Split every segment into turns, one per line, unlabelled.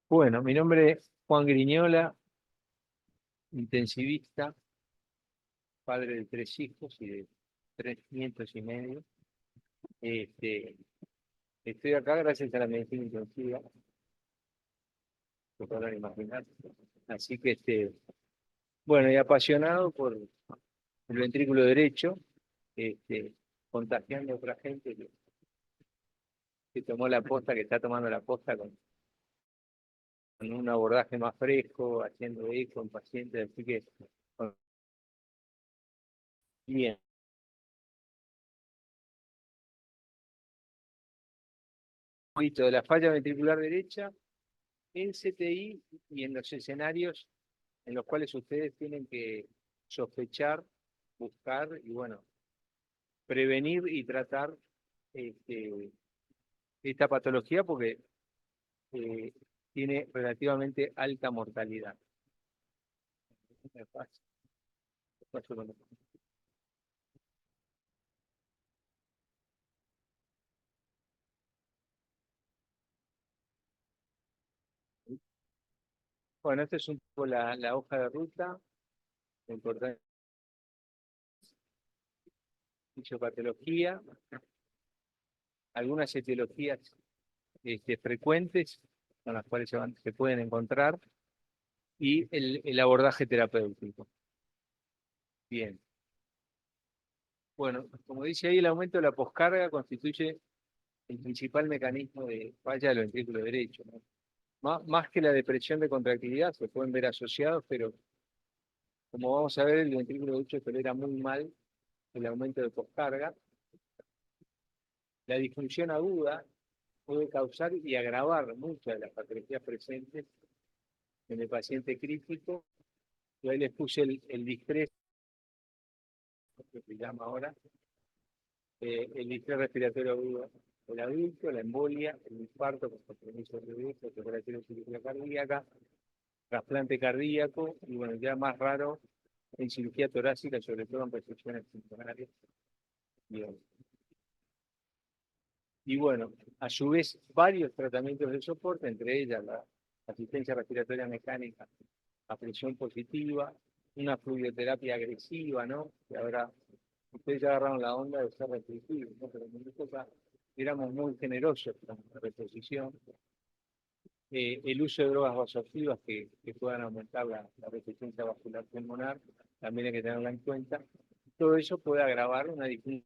Bueno, mi nombre es Juan Griñola, intensivista, padre de 3 hijos y de 3 nietos y medio. Este, Estoy acá gracias a la medicina intensiva, lo podrán imaginar. Así que, bueno, y apasionado por el ventrículo derecho, contagiando a otra gente que tomó la posta, que está tomando la posta con un abordaje más fresco, haciendo eco en pacientes. Así que, bueno, bien. Un poquito de la falla ventricular derecha en CTI y en los escenarios en los cuales ustedes tienen que sospechar, buscar y, bueno, prevenir y tratar este, esta patología porque eh, tiene relativamente alta mortalidad. Bueno, esta es un poco la hoja de ruta, la importante fisiopatología, algunas etiologías frecuentes con las cuales se pueden encontrar y el abordaje terapéutico. Bien. Bueno, como dice ahí, el aumento de la poscarga constituye el principal mecanismo de falla del ventrículo derecho, ¿no? Más que la depresión de contractilidad, se pueden ver asociados, pero como vamos a ver, el ventrículo derecho tolera muy mal el aumento de poscarga. La disfunción aguda puede causar y agravar muchas de las patologías presentes en el paciente crítico. Yo ahí les puse el distrés, que se llama ahora, el distrés respiratorio agudo del adulto, la embolia, el infarto con compromiso de riesgo, operación de cirugía cardíaca, trasplante cardíaco y, bueno, ya más raro en cirugía torácica, sobre todo en resecciones pulmonares. Y, bueno, a su vez, varios tratamientos de soporte, entre ellas la asistencia respiratoria mecánica a presión positiva, una fluidoterapia agresiva, ¿no? Que ahora ustedes ya agarraron la onda de ser restrictivos, ¿no? Pero en mi época éramos muy generosos con la reposición. El uso de drogas vasoactivas que puedan aumentar la resistencia vascular pulmonar, también hay que tenerla en cuenta. Todo eso puede agravar una dificultad,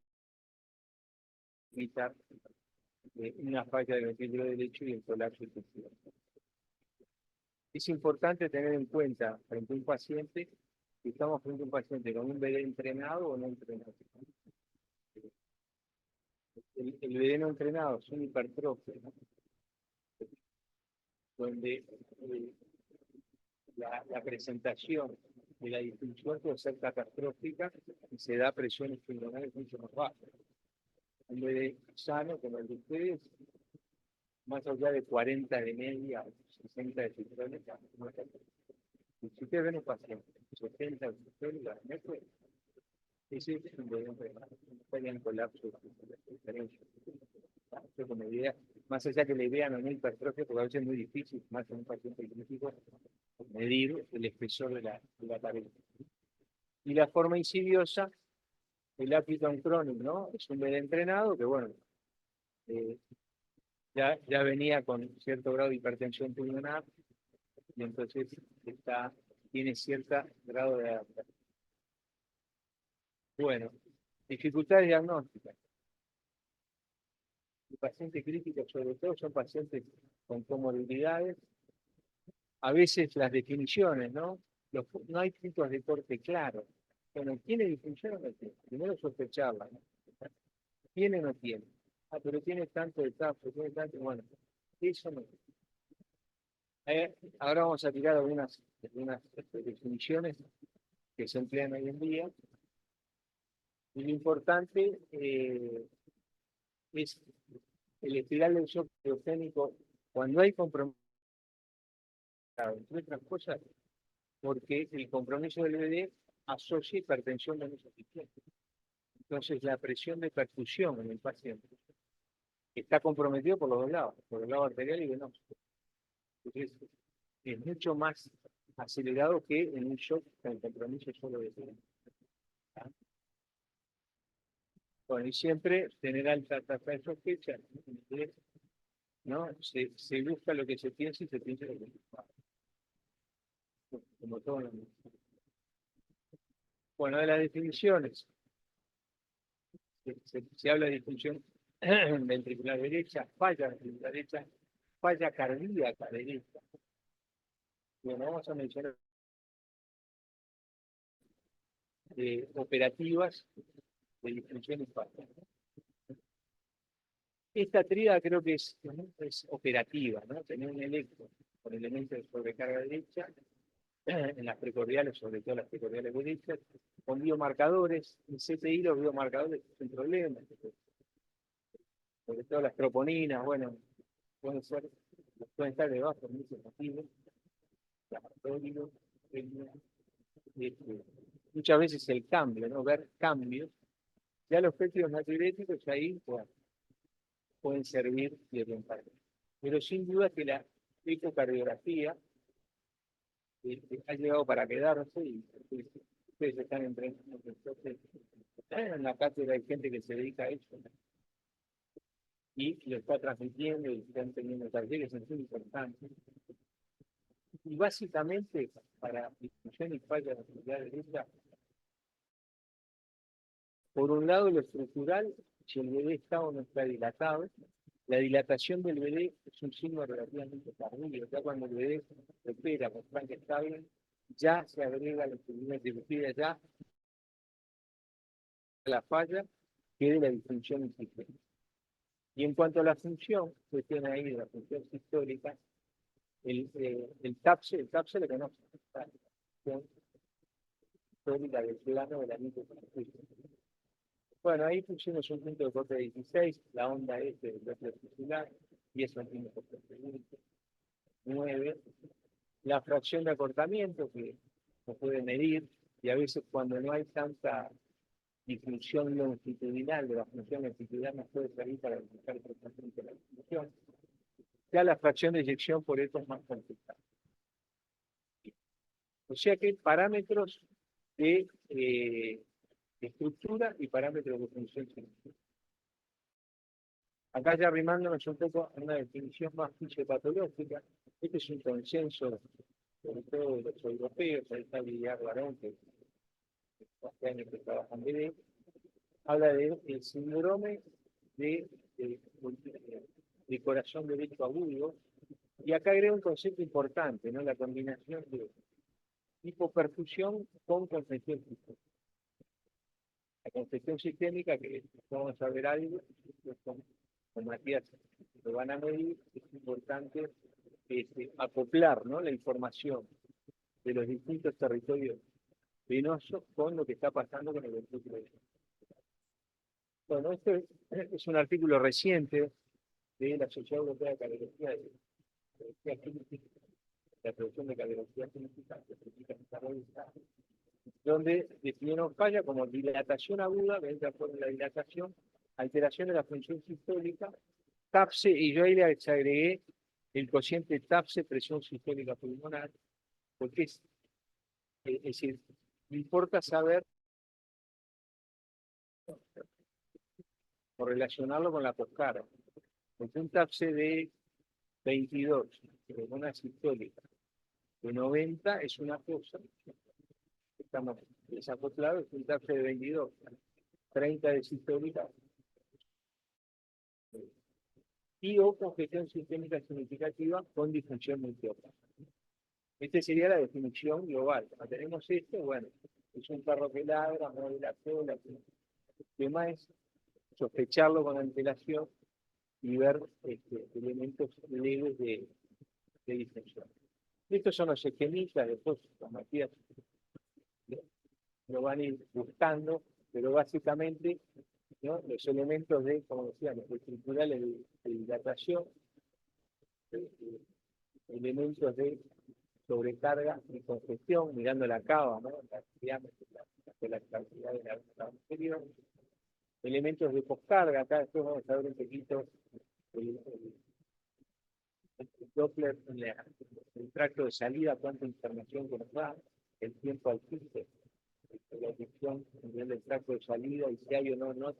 una falla del ventrículo derecho y el colapso intestinal. Es importante tener en cuenta frente a un paciente, si estamos frente a un paciente con un BD entrenado o no entrenado. El BD no entrenado es un hipertrofia, ¿no? Donde la presentación de la disfunción puede ser catastrófica y se da presiones pulmonares mucho más bajas. Un BD sano como el de ustedes, más allá de 40 de media, 60 de cistoles, si ustedes ven un paciente, 60 de cistoles, ese es un BD entrenado, estaría en colapso de como idea, más allá que la idea no es hipertrofia, porque a veces es muy difícil, más en un paciente crítico, medir el espesor de la pared. Y la forma insidiosa, el Apiton Chronic, ¿no? Es un BD entrenado que, bueno, ya venía con cierto grado de hipertensión pulmonar y entonces tiene cierto grado de adaptación. Bueno, dificultades diagnósticas. El paciente crítico, sobre todo, son pacientes con comorbilidades. A veces las definiciones, ¿no? No hay puntos de corte claros. Bueno, ¿tiene disfunción o no tiene? Primero sospecharla, ¿no? ¿Tiene o no tiene? Ah, pero tiene tanto de TAF, tiene tanto, bueno, eso no. Ahora vamos a tirar algunas definiciones que se emplean hoy en día. Y lo importante es el espiral del shock eugénico cuando hay compromiso, entre otras cosas, porque el compromiso del BD asocia hipertensión venosa suficiente. Entonces, la presión de perfusión en el paciente está comprometido por los dos lados, por el lado arterial y venoso. Entonces, es mucho más acelerado que en un shock con compromiso solo de tiempo. Bueno, y siempre tener alta tasa de sospecha, ¿no? Se busca lo que se piensa y se piensa lo que se pasa. Como todo en la medicina. Bueno, de las definiciones. Se habla de disfunción ventricular derecha, falla ventricular derecha, falla cardíaca derecha. Bueno, vamos a mencionar operativas de disfunción y falla. Esta tríada creo que es operativa, ¿no? Tener un electro con elementos de sobrecarga derecha, en las precordiales, sobre todo las precordiales derechas, con biomarcadores. En CTI los biomarcadores es un problema, sobre todo las troponinas, bueno, pueden estar de bajo por muchos motivos, muchas veces el cambio, ¿no? Ver cambios. Ya los péptidos natriuréticos ahí, bueno, pueden servir de orientar. Pero sin duda que la ecocardiografía ha llegado para quedarse y ustedes están entrenando. Entonces, en la cátedra hay gente que se dedica a eso, ¿no? Y lo está transmitiendo y están teniendo talleres en muy importantes. Y básicamente, para disfunción y falla de la actividad derecha, por un lado, lo estructural, si el bebé está o no está dilatado, la dilatación del bebé es un signo relativamente tardío. Ya cuando el bebé opera con frank estable, ya se agrega la enfermedad de ya la falla que de la disfunción existente. Y en cuanto a la función, que tiene ahí la función sistólica, el TAPSE le conoce, la función sistólica del plano de la microconstrucción. Bueno, ahí pusimos un punto de corte de 16, la onda es del bloque circular, 10 centímetros por segundo, 9. La fracción de acortamiento que se puede medir, y a veces cuando no hay tanta difusión longitudinal de la función longitudinal nos puede servir para buscar el tratamiento de la difusión. Ya la fracción de eyección por eso es más complicada. O sea que parámetros de estructura y parámetros de función. Acá ya arrimándonos un poco a una definición más fisiopatológica, este es un consenso, sobre todo de los europeos, ahí está Villar Barón, que hace años que trabaja en BD, habla del síndrome de corazón derecho agudo, y acá agrega un concepto importante, ¿no? La combinación de hipoperfusión con congestión sistémica. La congestión sistémica, que vamos a ver algo, con Matías lo van a medir, es importante acoplar, ¿no? La información de los distintos territorios venosos con lo que está pasando con el ventrículo derecho. Bueno, este es un artículo reciente de la Sociedad Europea de Cardiología, la producción de cardiología clínica, que se esta revista, donde definieron falla como dilatación aguda, que entra por la dilatación, alteración de la función sistólica, TAPSE, y yo ahí le agregué el cociente TAPSE, presión sistólica pulmonar, porque es decir, me importa saber o relacionarlo con la poscarga. Porque un TAPSE de 22, con una sistólica de 90 es una cosa, estamos desacoplados, es un TAPSE de 22, 30 de sistólica, y o congestión sistémica significativa con disfunción multiópata. Esta sería la definición global. Cuando tenemos esto, bueno, es un perro que ladra, mueve la cola. El tema es sospecharlo con antelación y ver elementos leves de disfunción. Estos son los esquemitas, después las Matías lo van a ir buscando, pero básicamente, ¿no? Los elementos de, como decíamos, estructurales de dilatación, elementos de sobrecarga y congestión, mirando la cava, ¿no? La cantidad de la anterior. Elementos de poscarga, acá después vamos a ver un poquito el el Doppler, el tracto de salida, cuánta información que nos da, el tiempo al quiste, la dirección, el nivel del tracto de salida y si hay o no no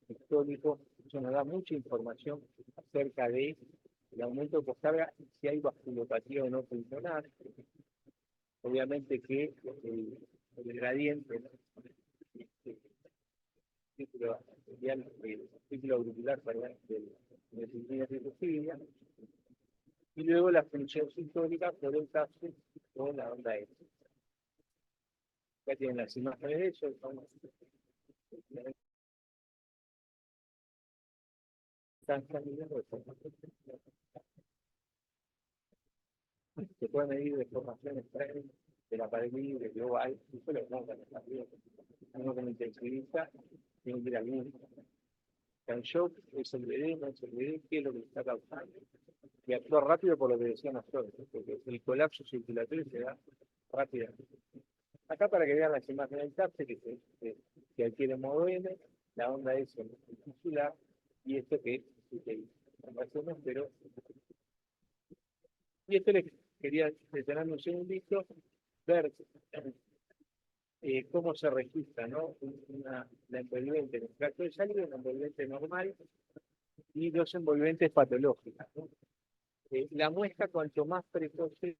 histórico, eso nos da mucha información acerca de el aumento de poscarga y si hay vasculopatía o no funcional. Obviamente que el gradiente, ¿no? El ciclo auricular de disciplina cirugía, y luego la función sistólica por el caso con la onda S. Acá tienen las imágenes de eso, se puede medir deformaciones previas de la pared libre, luego hay, eso lo notan también. Uno como intensivista tiene que ir al médico. El shock es el bebé, no es el bebé, qué es lo que está causando. Y actúa rápido por lo que decían nosotros, porque el colapso circulatorio se da rápidamente. Acá para que vean las imágenes del TAPSE, que adquiere modo M, la onda es tisular, y esto que es pero. Y esto les quería detenerme un segundito, ver cómo se registra, ¿no? La envolvente en el tracto de salida, una envolvente normal y dos envolventes patológicas, ¿no? La muestra, cuanto más precoce,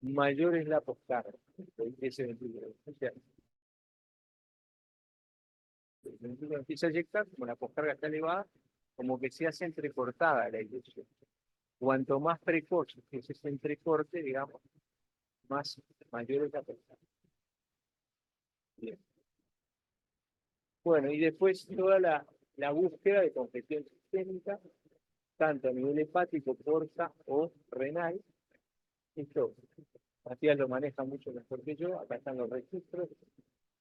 mayor es la poscarga. Ese ventrículo. O sea, el ventrículo empieza a eyectar, como la poscarga está elevada, como que se hace entrecortada la eyección. Cuanto más precoce es ese entrecorte, digamos, mayor es la poscarga. Bien. Bueno, y después toda la búsqueda de congestión sistémica, tanto a nivel hepático, porta o renal. Esto, Matías lo maneja mucho mejor que yo, acá están los registros,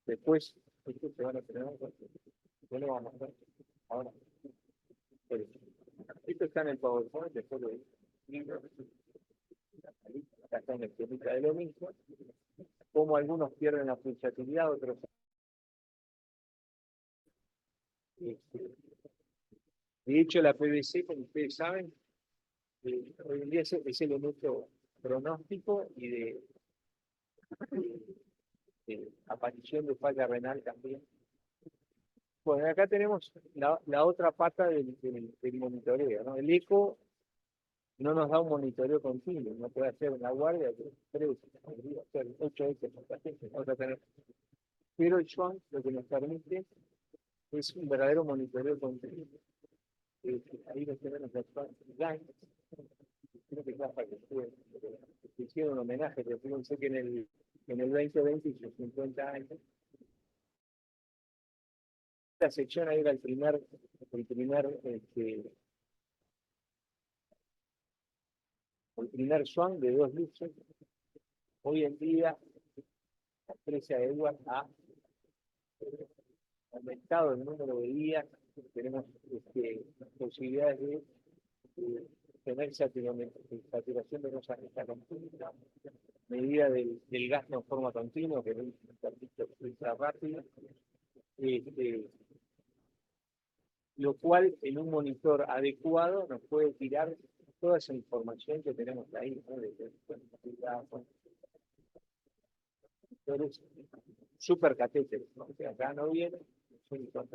después estos se van a tener, bueno, vamos a ver ahora. Esto está en el PowerPoint, después lo libro, acá está en el esquemita de lo mismo, como algunos pierden la pulsatilidad, otros. De hecho, la PVC, como ustedes saben, hoy en día es elemento pronóstico y de aparición de falla renal también. Bueno, acá tenemos la otra pata del monitoreo, ¿no? El eco no nos da un monitoreo continuo, no puede hacer una guardia de 3, 8 veces por paciente, vamos a tener. Pero el Schwann lo que nos permite es un verdadero monitoreo continuo. Ahí lo tenemos el Schwann Line. Creo que para que hicieron un homenaje, pero fíjense que en el 2020 hizo 50 años. La sección ahí era el primer Schwann de 2 luces. Hoy en día la empresa Edward ha aumentado el número de días, tenemos posibilidades de tener saturación de venosa continua, medida del gasto en forma continua, que es un servicio ultra rápido, lo cual en un monitor adecuado nos puede tirar toda esa información que tenemos ahí, ¿no? Super catéteres, ¿no? O sea, acá no viene, son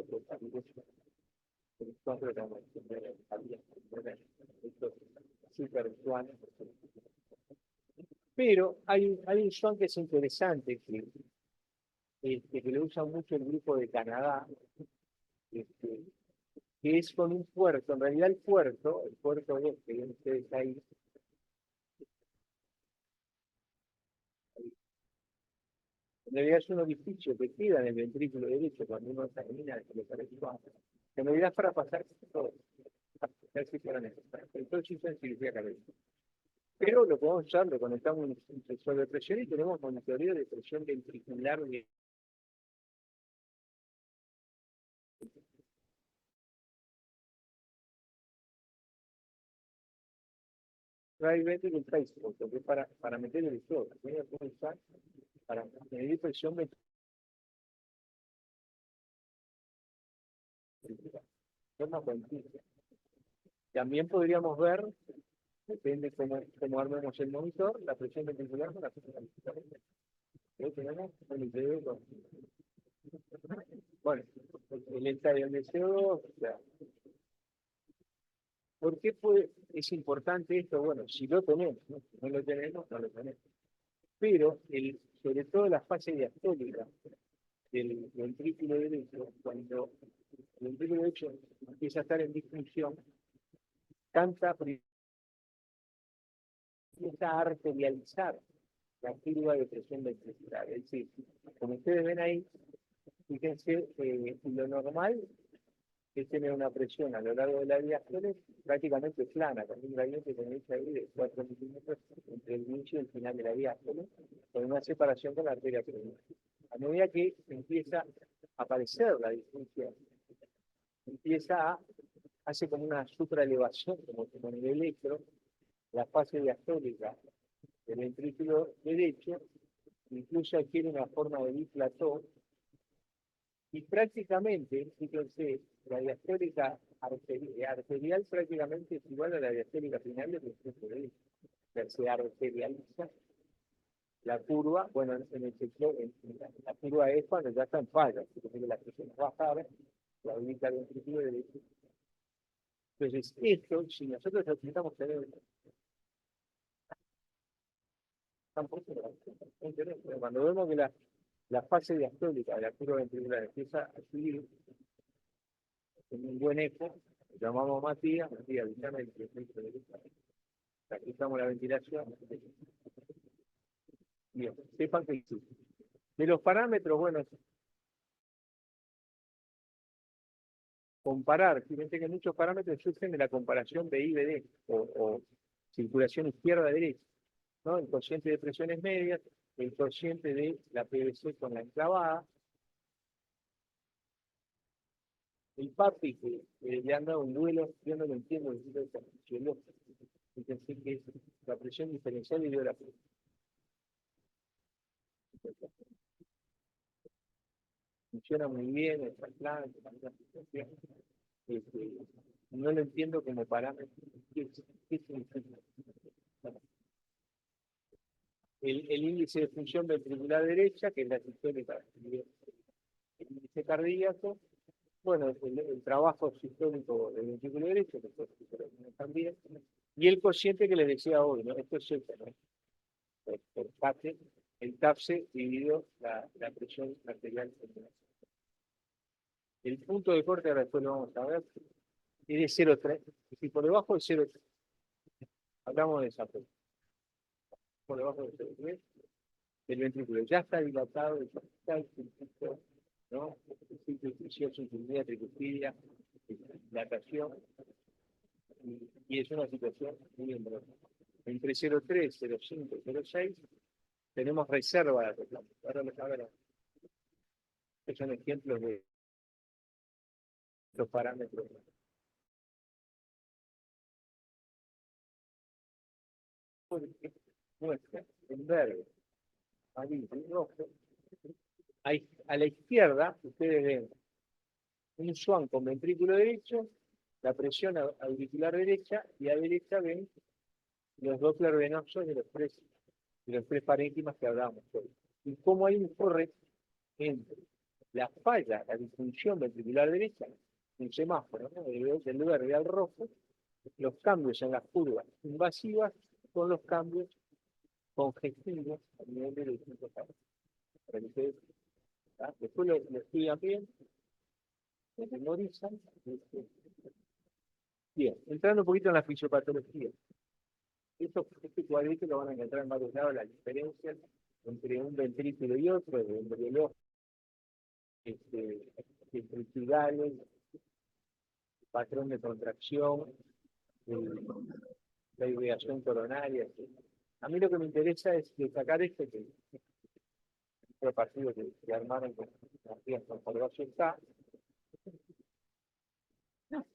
super Schwann. Pero hay un Schwann que es interesante, que lo usa mucho el grupo de Canadá, que es con un puerto. En realidad el puerto que ven ustedes ahí, en realidad es un orificio que queda en el ventrículo derecho cuando uno termina de colocar el Schwann. En realidad es para pasar todo, si fuera necesario. Entonces hizo en cirugía cardíaca. Pero lo podemos usar, lo conectamos a un sensor de presión y tenemos monitoreo de presión ventricular. Right ventricle placement, que es para meter el electrodo. También lo podemos usar para medir presión ventricular. También podríamos ver Depende cómo armemos el monitor, la presión ventricular con la presión ventricular. Ahí tenemos el ICD con... Bueno, el estadio del CO2, o sea, ¿por qué es importante esto? Bueno, si lo tenemos, ¿no? Si no lo tenemos, no lo tenemos. Pero, sobre todo la fase diastólica del ventrículo derecho, cuando el ventrículo derecho empieza a estar en disfunción, empieza a arterializar la curva de presión ventricular. Es decir, como ustedes ven ahí, fíjense, lo normal es tener una presión a lo largo de la diástole prácticamente plana, con un gradiente que me dice ahí de 4 milímetros entre el inicio y el final de la diástole, con una separación con la arteria pulmonar. A medida que empieza a aparecer la disfunción, hace como una supraelevación, como en el electro, la fase diastólica del ventrículo derecho, incluso adquiere una forma de biplató, y prácticamente, fíjense, la diastólica arterial prácticamente es igual a la diastólica final del ventrículo derecho. O sea, se arterializa la curva, bueno, en el sector, la curva es cuando ya está en falla, porque la presión es bajada, la habilita el ventrículo derecho. Entonces, esto, si nosotros necesitamos tener cuando vemos que la fase diastólica de la curva ventricular empieza a subir en un buen eco, lo llamamos Matías, avísame que aquí estamos la ventilación. Bien, sepan que existe. De los parámetros, bueno, comparar, fíjense que muchos parámetros surgen de la comparación de IBD o circulación izquierda-derecha, ¿no? El cociente de presiones medias, el cociente de la PVC con la enclavada, el papi que le han dado un duelo, yo no lo entiendo desde el punto de vista fisiológico. Fíjense que es la presión diferencial y la presión. Funciona muy bien el trasplante, no lo entiendo como parámetro. ¿Qué significa? El índice de función ventricular derecha, que es la sistólica, el índice cardíaco, bueno, el trabajo sistólico del ventrículo derecho, que también, y el cociente que les decía hoy, ¿no? Esto es por TAPSE, el TAPSE dividido la presión arterial. El punto de corte, ahora después lo vamos a ver, es de 0,3. Si por debajo de 0,3, hablamos de esa presión. Por debajo de 0,3, el ventrículo ya está dilatado, ya está el circuito, ¿no? El circuito vicioso, infinidad, tricuspidia, dilatación, y es una situación muy emblemática. Entre 0,3, 0,5 y 0,6 tenemos reserva de reclamo. Ahora, estos son ejemplos de los parámetros. Muestra en verde, amarillo y rojo. Ahí, a la izquierda, ustedes ven un swan con ventrículo derecho, la presión auricular derecha, y a derecha ven los Doppler venosos de los tres parénquimas que hablábamos hoy. Y cómo hay un corre entre la falla, la disfunción ventricular derecha, un semáforo, ¿no? Del verde al rojo, los cambios en las curvas invasivas con los cambios congestivos a nivel de los distintos parámetros. Para que ustedes, después lo estudian bien, lo memorizan. Bien, entrando un poquito en la fisiopatología. Este cuadrito lo van a encontrar en varios lados, las diferencias entre un ventrículo y otro, de embriológico, ventriculares, patrón de contracción, la irrigación coronaria. A mí lo que me interesa es destacar que otro partido que armaron con Matías Conservación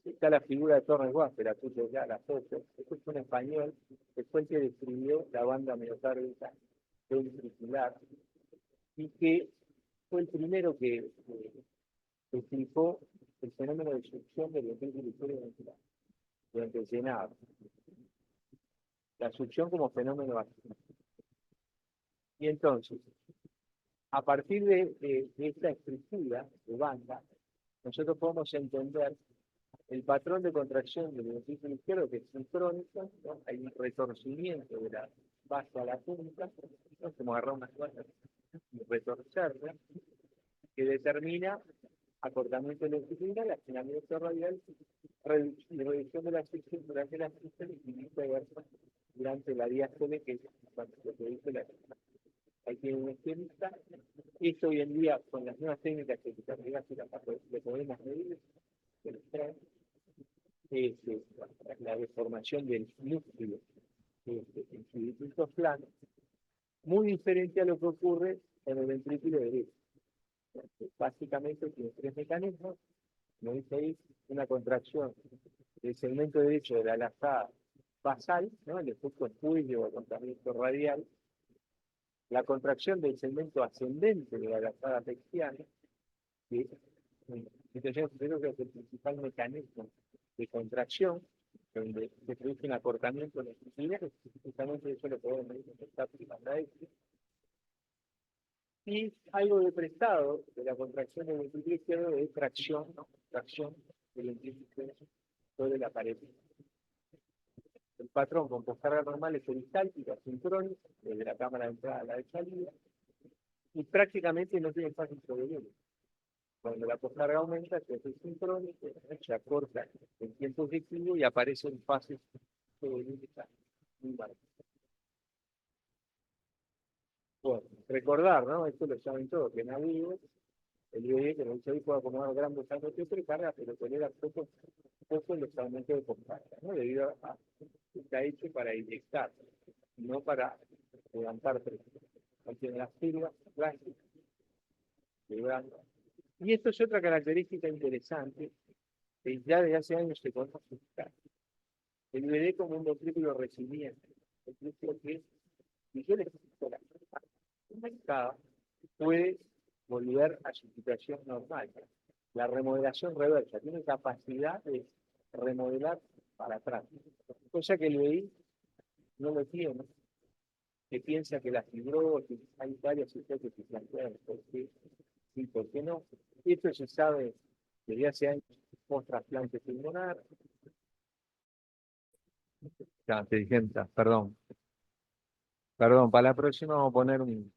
está la figura de Torres Guasper, la puse ya, la foto. Este es un español que fue el que describió la banda miocárdica ventricular y que fue el primero que explicó el fenómeno de succión del ventrículo izquierdo ventricular durante el llenado. La succión como fenómeno básico. Y entonces, a partir de esta estructura de banda, nosotros podemos entender el patrón de contracción del ventrículo izquierdo, que es sincrónico, ¿no? Hay un retorcimiento de la base a la punta, ¿no? Como agarrar unas cuerdas y retorcerla, que determina acortamiento longitudinal, accionamiento radial y reducción de la fricción durante la fricción y viceversa durante la diástole, que es cuando se produce la fricción. Hay que un esquemista. Esto hoy en día, con las nuevas técnicas que le podemos medir, es la deformación del núcleo en sus distintos planos, muy diferente a lo que ocurre en el ventrículo derecho. Básicamente tiene tres mecanismos, como dice ahí, una contracción del segmento derecho de la lazada basal, ¿no? El efecto cuello o acortamiento radial, la contracción del segmento ascendente de la lazada pexiana, que entonces creo que es el principal mecanismo de contracción, donde se produce un acortamiento de las líneas, justamente eso lo podemos medir en esta primera X. Y algo de prestado de la contracción del ventrículo izquierdo es tracción, ¿no? Tracción del ventrículo izquierdo sobre la pared. El patrón con poscarga normal es peristáltica, sincrónica, desde la cámara de entrada a la de salida, y prácticamente no tiene fase introducible. Cuando la poscarga aumenta, se hace sincrónico, se acorta el tiempo efectivo y aparece en fases introducibles muy marcadas. Bueno, recordar, ¿no? Esto lo saben todos, que navigo, el IBD, que no se puede acomodar grandes cambios de precarga, pero tolera poco los aumentos de poscarga, ¿no? Debido a que está hecho para inyectar, no para levantar presión. Aquí tiene las fibras plásticas, vibrando. Y esto es otra característica interesante que ya desde hace años se conoce. El IBD como un ventrículo resiliente, el ventrículo que, si yo le quito la marcada, puede volver a su situación normal. La remodelación reversa tiene capacidad de remodelar para atrás, cosa que el IBD no lo tiene, que piensa que la fibrosis, hay varias hipótesis que plantean por qué sí, por qué no. Esto se sabe desde hace años post trasplante pulmonar. Ya, te dije, perdón, para la próxima vamos a poner un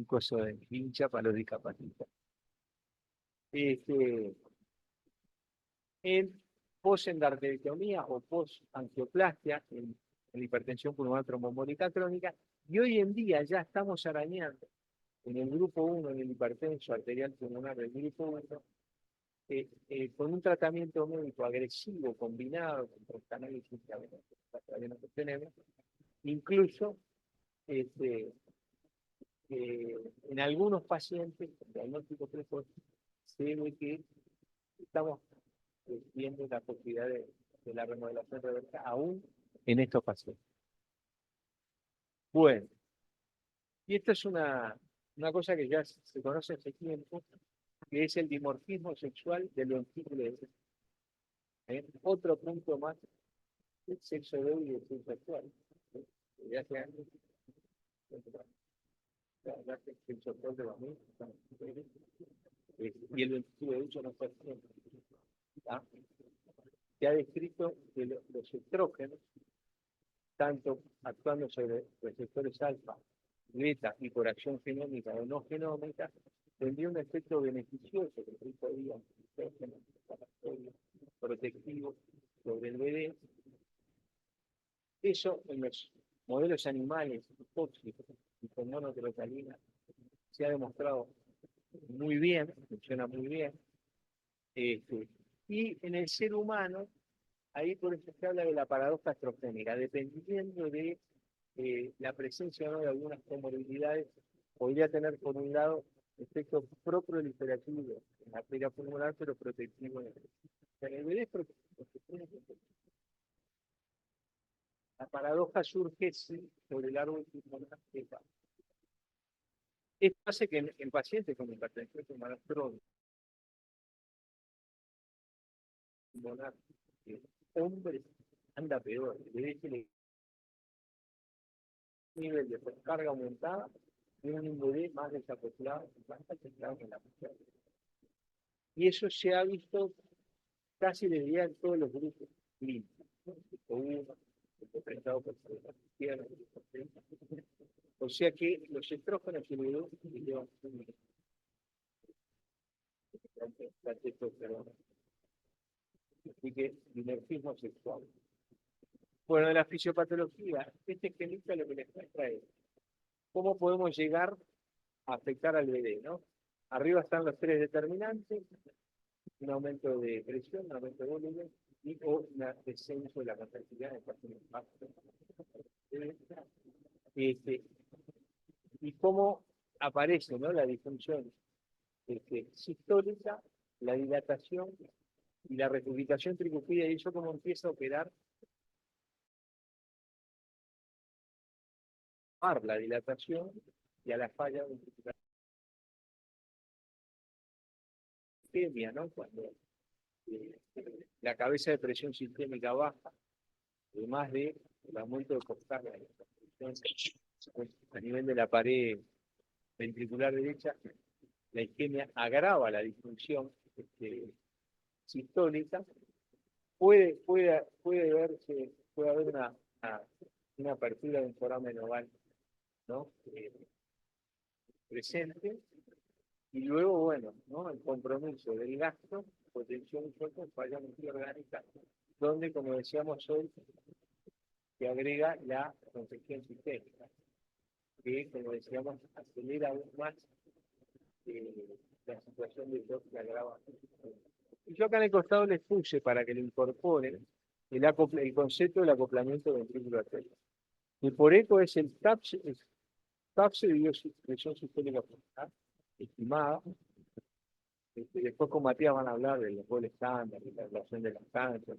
coso de hincha para los discapacitados. En posendarterectomía o posangioplastia, en hipertensión pulmonar tromboembólica crónica, y hoy en día ya estamos arañando en el grupo 1, en el hipertenso arterial pulmonar del grupo 1, con un tratamiento médico agresivo combinado con análisis que tenemos, incluso en algunos pacientes con diagnóstico precoz se ve que estamos viendo la posibilidad de la remodelación reversa aún en estos pacientes. Bueno, y esto es una cosa que ya se conoce hace tiempo, que es el dimorfismo sexual del ventrículo derecho. Otro punto más del sexo débil y del sexo sexual. Ya hace años, el sexo sexual de los niños, y el ventrículo derecho no fue siempre. Se ha descrito que los estrógenos, tanto actuando sobre receptores alfa, beta y por acción genómica o no genómica, tendría un efecto beneficioso que podría protectivo sobre el bebé. Eso en los modelos animales tóxicos y con monocrotalina se ha demostrado muy bien, funciona muy bien. Y en el ser humano, ahí por eso se habla de la paradoja estrogénica, dependiendo de la presencia o no de algunas comorbilidades, podría tener por un lado efectos proproliferativos en la arteria pulmonar, pero protectivos en el bebé. La paradoja surge sobre el árbol pulmonar. Esto hace que en pacientes con hipertensión pulmonar crónica, hombres anda peor, el bebé se le nivel de carga aumentada y un INVD más desacoplado en la mujer. Y eso se ha visto casi desde ya en todos los grupos clínicos, ¿no? Tipo 1, representado por la izquierda, o sea que los estrógenos y el llevan la testosterona. Así que dimorfismo sexual. Bueno, de la fisiopatología, este esquemita lo que les muestra es cómo podemos llegar a afectar al bebé, ¿no? Arriba están los tres determinantes, un aumento de presión, un aumento de volumen y o un descenso de la capacidad de pacientes más. Y cómo aparece, ¿no?, la disfunción sistólica, la dilatación y la rectificación tricúspide, y eso cómo empieza a operar la dilatación y a la falla ventricular, ¿no? Cuando la cabeza de presión sistémica baja, además de el aumento de costal a nivel de la pared ventricular derecha, la isquemia agrava la disfunción sistólica. Puede haber una apertura de un foramen oval, ¿no? Presente, y luego, bueno, ¿no?, el compromiso del gasto, potencial y falla multiorgánica, donde, como decíamos hoy, se agrega la congestión sistémica, que, como decíamos, acelera aún más la situación de shock que agrava. Y yo acá en el costado les puse para que lo incorporen el concepto del acoplamiento ventrículo-arterial. Y por eco es el TAPS de presión sistémica estimada. Después con Matías van a hablar del gol estándar, de la relación de lactancia.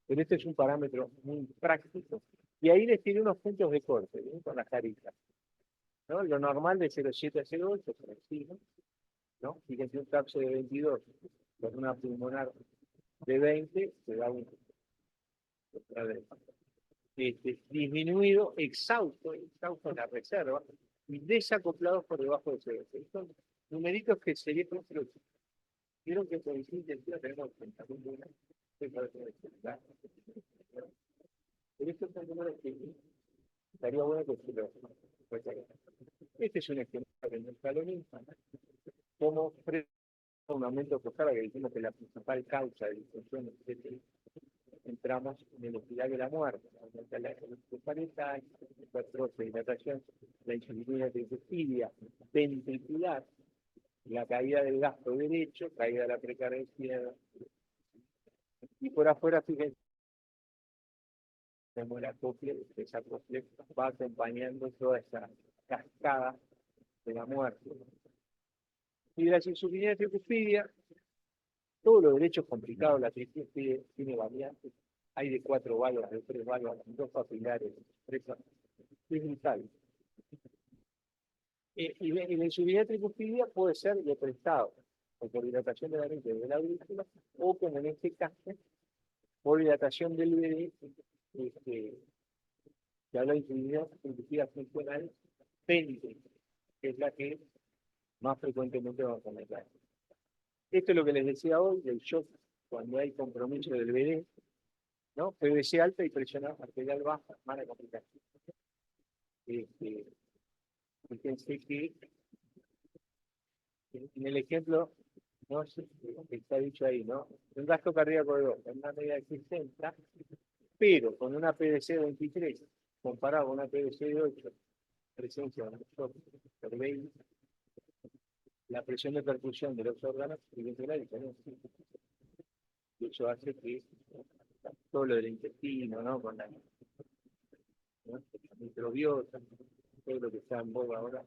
Pero este es un parámetro muy práctico. Y ahí les tiene unos puntos de corte, ¿sí?, con las caritas, ¿no? Lo normal de 0,7 a 0,8 por encima, ¿no? Fíjense, un TAPS de 22 con una pulmonar de 20 se da un disminuido, exhausto en la reserva y desacoplados por debajo de 0,6. Son numeritos que sería pero vieron que por intensidad tenemos 30.000 buenas. Pero estos son números que estaría bueno que se los recuerden. Este es un ejemplo de nuestra lonita, como un aumento de carga, que decimos que la principal causa de disfunción entramos en el hospital de la muerte, la parental, la dilatación, la insuficiencia tricúspide, ventricular, la caída del gasto derecho, caída de la precardia izquierda, y por afuera, fíjense, como el acople, esa acople va acompañando toda esa cascada de la muerte. Y de la insuficiencia tricúspide, todos los derechos complicados, la tricúspide tiene variantes, hay de 4 válvulas, de 3 válvulas, 2 papilares, 3, es vital. Y la insuficiencia tricúspide puede ser de prestado, o por dilatación de la mente de la aurícula, o como en este caso, por dilatación del bebé, que habla de insuficiencia tricúspide funcional péndice, que es la que más frecuentemente vamos a meter. Esto es lo que les decía hoy, del shock cuando hay compromiso del bebé, ¿no? PVC alta y presión arterial baja, mala complicación. Fíjense que en el ejemplo, no sé, está dicho ahí, ¿no? Un gasto cardíaco de 2, en una medida de 60, pero con una PVC de 23, comparado con una PVC de 8, presencia de un shock por 20, la presión de percusión de los órganos, fíjense la diferencia. Y eso hace que todo lo del intestino, ¿no?, con la microbiota, todo lo que está en boga ahora,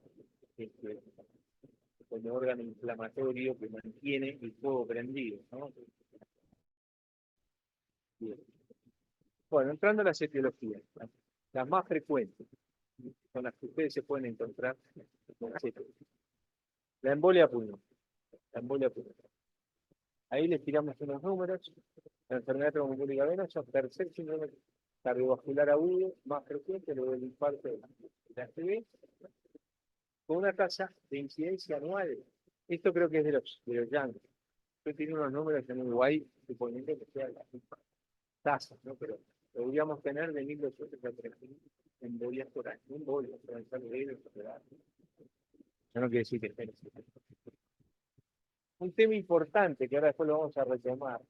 como órgano inflamatorio que mantiene el fuego prendido, ¿no? Bien. Bueno, entrando a las etiologías, las más frecuentes, con las que ustedes se pueden encontrar, la embolia pulmonar. Ahí les tiramos unos números. La enfermedad tromboembólica venosa, tercer síndrome cardiovascular agudo más frecuente luego del infarto de la ACV, con una tasa de incidencia anual. Esto creo que es de los yankees. Yo tengo unos números en Uruguay, suponiendo que sean las mismas tasas, ¿no? Pero deberíamos tener de 1.200 a 3.000 embolias por año. Embolias, por ejemplo, yo no quiero decir que estén. Un tema importante que ahora después lo vamos a retomar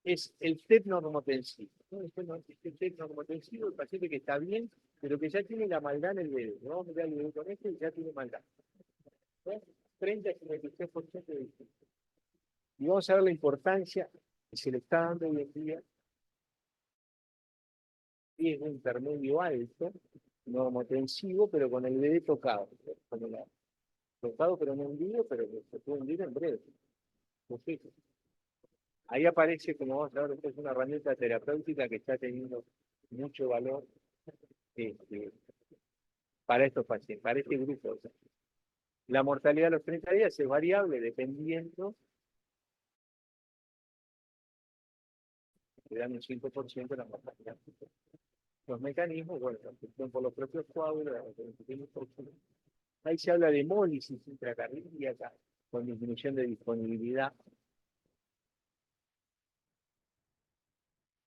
es el TEP normotensivo. ¿No? Este TEP normotensivo, el paciente que está bien, pero que ya tiene la maldad en el dedo. ¿No? Vamos a mirar el dedo con este y ya tiene maldad. ¿No? 30 a 53% de distinción. Y vamos a ver la importancia que se le está dando hoy en día, riesgo intermedio alto, normotensivo, pero con el bebé tocado. Tocado, pero no hundido, pero que se puede hundir en breve. Entonces, ahí aparece, como vamos a ver, es una herramienta terapéutica que está teniendo mucho valor para estos pacientes, para este grupo. O sea, la mortalidad a los 30 días es variable dependiendo, le dan un 5% de la mortalidad. Los mecanismos, bueno, la afección por los propios coágulos, ahí se habla de hemólisis intracardíaca con disminución de disponibilidad.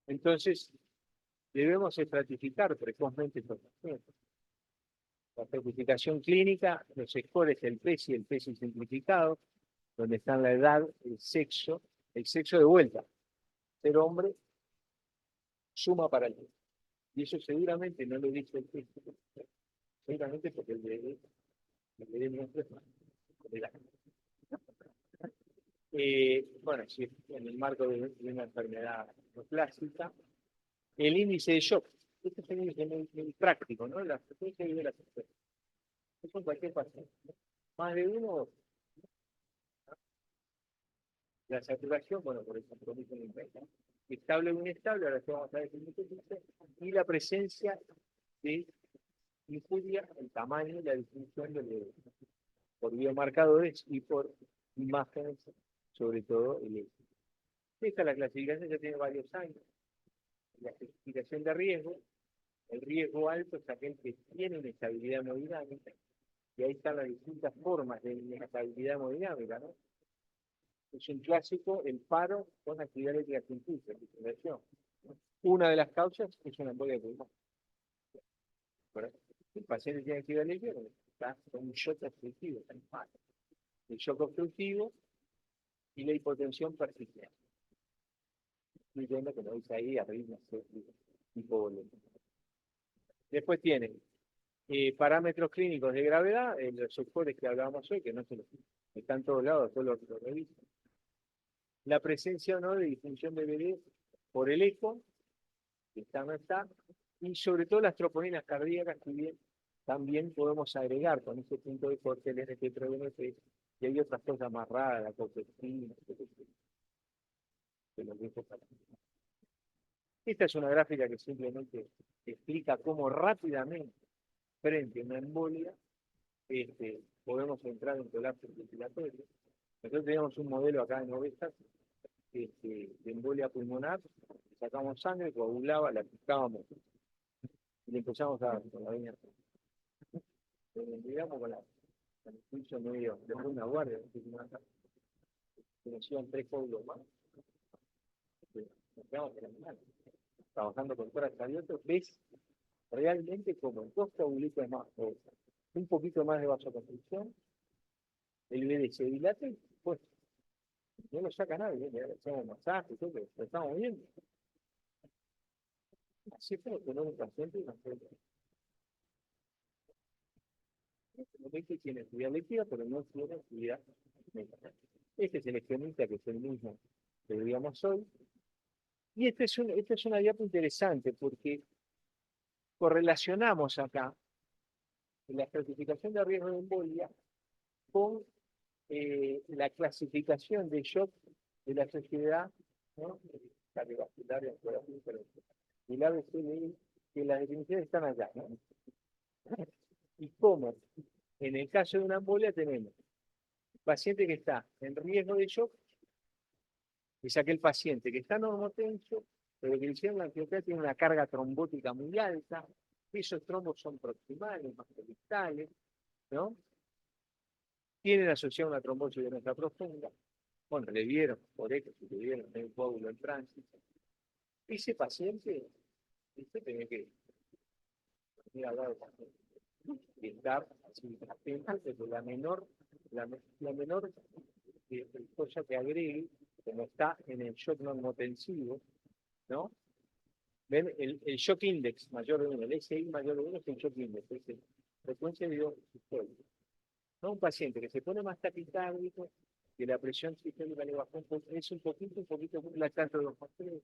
Entonces, debemos estratificar precozmente estos pacientes. La estratificación clínica, los scores del PESI y el PESI simplificado, donde están la edad, el sexo de vuelta. Ser hombre suma para el bebé. Y eso seguramente no lo dice el PESI, seguramente porque el bebé nuestro es más. Bueno, si en el marco de una enfermedad clásica, el índice de shock. Este es un índice muy práctico, ¿no? La frecuencia de la frecuencia. Eso en cualquier paciente. Más de uno, la saturación, bueno, por el compromiso en la estable o inestable, ahora sí vamos a ver qué dice, y la presencia de injuria, el tamaño y la distinción por biomarcadores y por imágenes, sobre todo el éxito. Esta la clasificación ya tiene varios años. La clasificación de riesgo, el riesgo alto es aquel que tiene una estabilidad hemodinámica, y ahí están las distintas formas de inestabilidad hemodinámica, ¿no? Es un clásico, el paro con actividad eléctrica científica, una de las causas es una embolia pulmonar. El paciente tiene actividad eléctrica, está con un shock obstructivo, está en paro. El shock obstructivo y la hipotensión persistente. Incluyendo, como dice ahí, arritmias hipovolémicas. Después tiene parámetros clínicos de gravedad, los sectores que hablábamos hoy, que no se los están todos lados, todos los revisan. La presencia o no de disfunción de bebé por el eco, que está o no está, y sobre todo las troponinas cardíacas, que también podemos agregar con este punto de corte el NT-proBNP, y hay otras cosas más raras, la copestina, que los dejo para. Esta es una gráfica que simplemente explica cómo rápidamente, frente a una embolia, podemos entrar en colapso ventilatorio. Nosotros teníamos un modelo acá en Ovejas, de embolia pulmonar, sacamos sangre, coagulaba, la picábamos y le empezamos a dar con la veña. Digamos con el pulso medio, de una guardia, que nos iban 3 coágulos más. Nos quedamos fenomenal. Trabajando con tórax abierto, ves realmente como en 2 coagulitos más, un poquito más de vasoconstricción, el bebé se dilata y pues no lo saca nadie, le hacemos masaje, todo, lo estamos viendo. Así fue tener un paciente y no sé. Que tiene actividad eléctrica, pero no tiene actividad mecánica. Este es el esquemita que es el mismo que veíamos hoy. Y esta es una diapo interesante porque correlacionamos acá la estratificación de riesgo de embolia con la clasificación de shock de la sociedad, ¿no? Cardiovascular y la ABCDI, que las definiciones están allá, ¿no? Y cómo, en el caso de una embolia, tenemos paciente que está en riesgo de shock, es aquel paciente que está normotenso Pero que le hicieron la angiografía tiene una carga trombótica muy alta, esos trombos son proximales, más que distales, ¿no? Tienen asociada una trombosis venosa profunda. Bueno, le dieron, por eso, le dieron un coágulo en tránsito. Ese paciente, usted tiene que venir a hablar y estar así, atento, porque la menor cosa que agregue, como está en el shock normotensivo, ¿no? Ven, el shock index mayor de 1, el SI mayor de 1 es el shock index, es la frecuencia de dióxido. ¿No? Un paciente que se pone más taquicárdico, que la presión sistémica le bajó es un poquito lactante de los factores,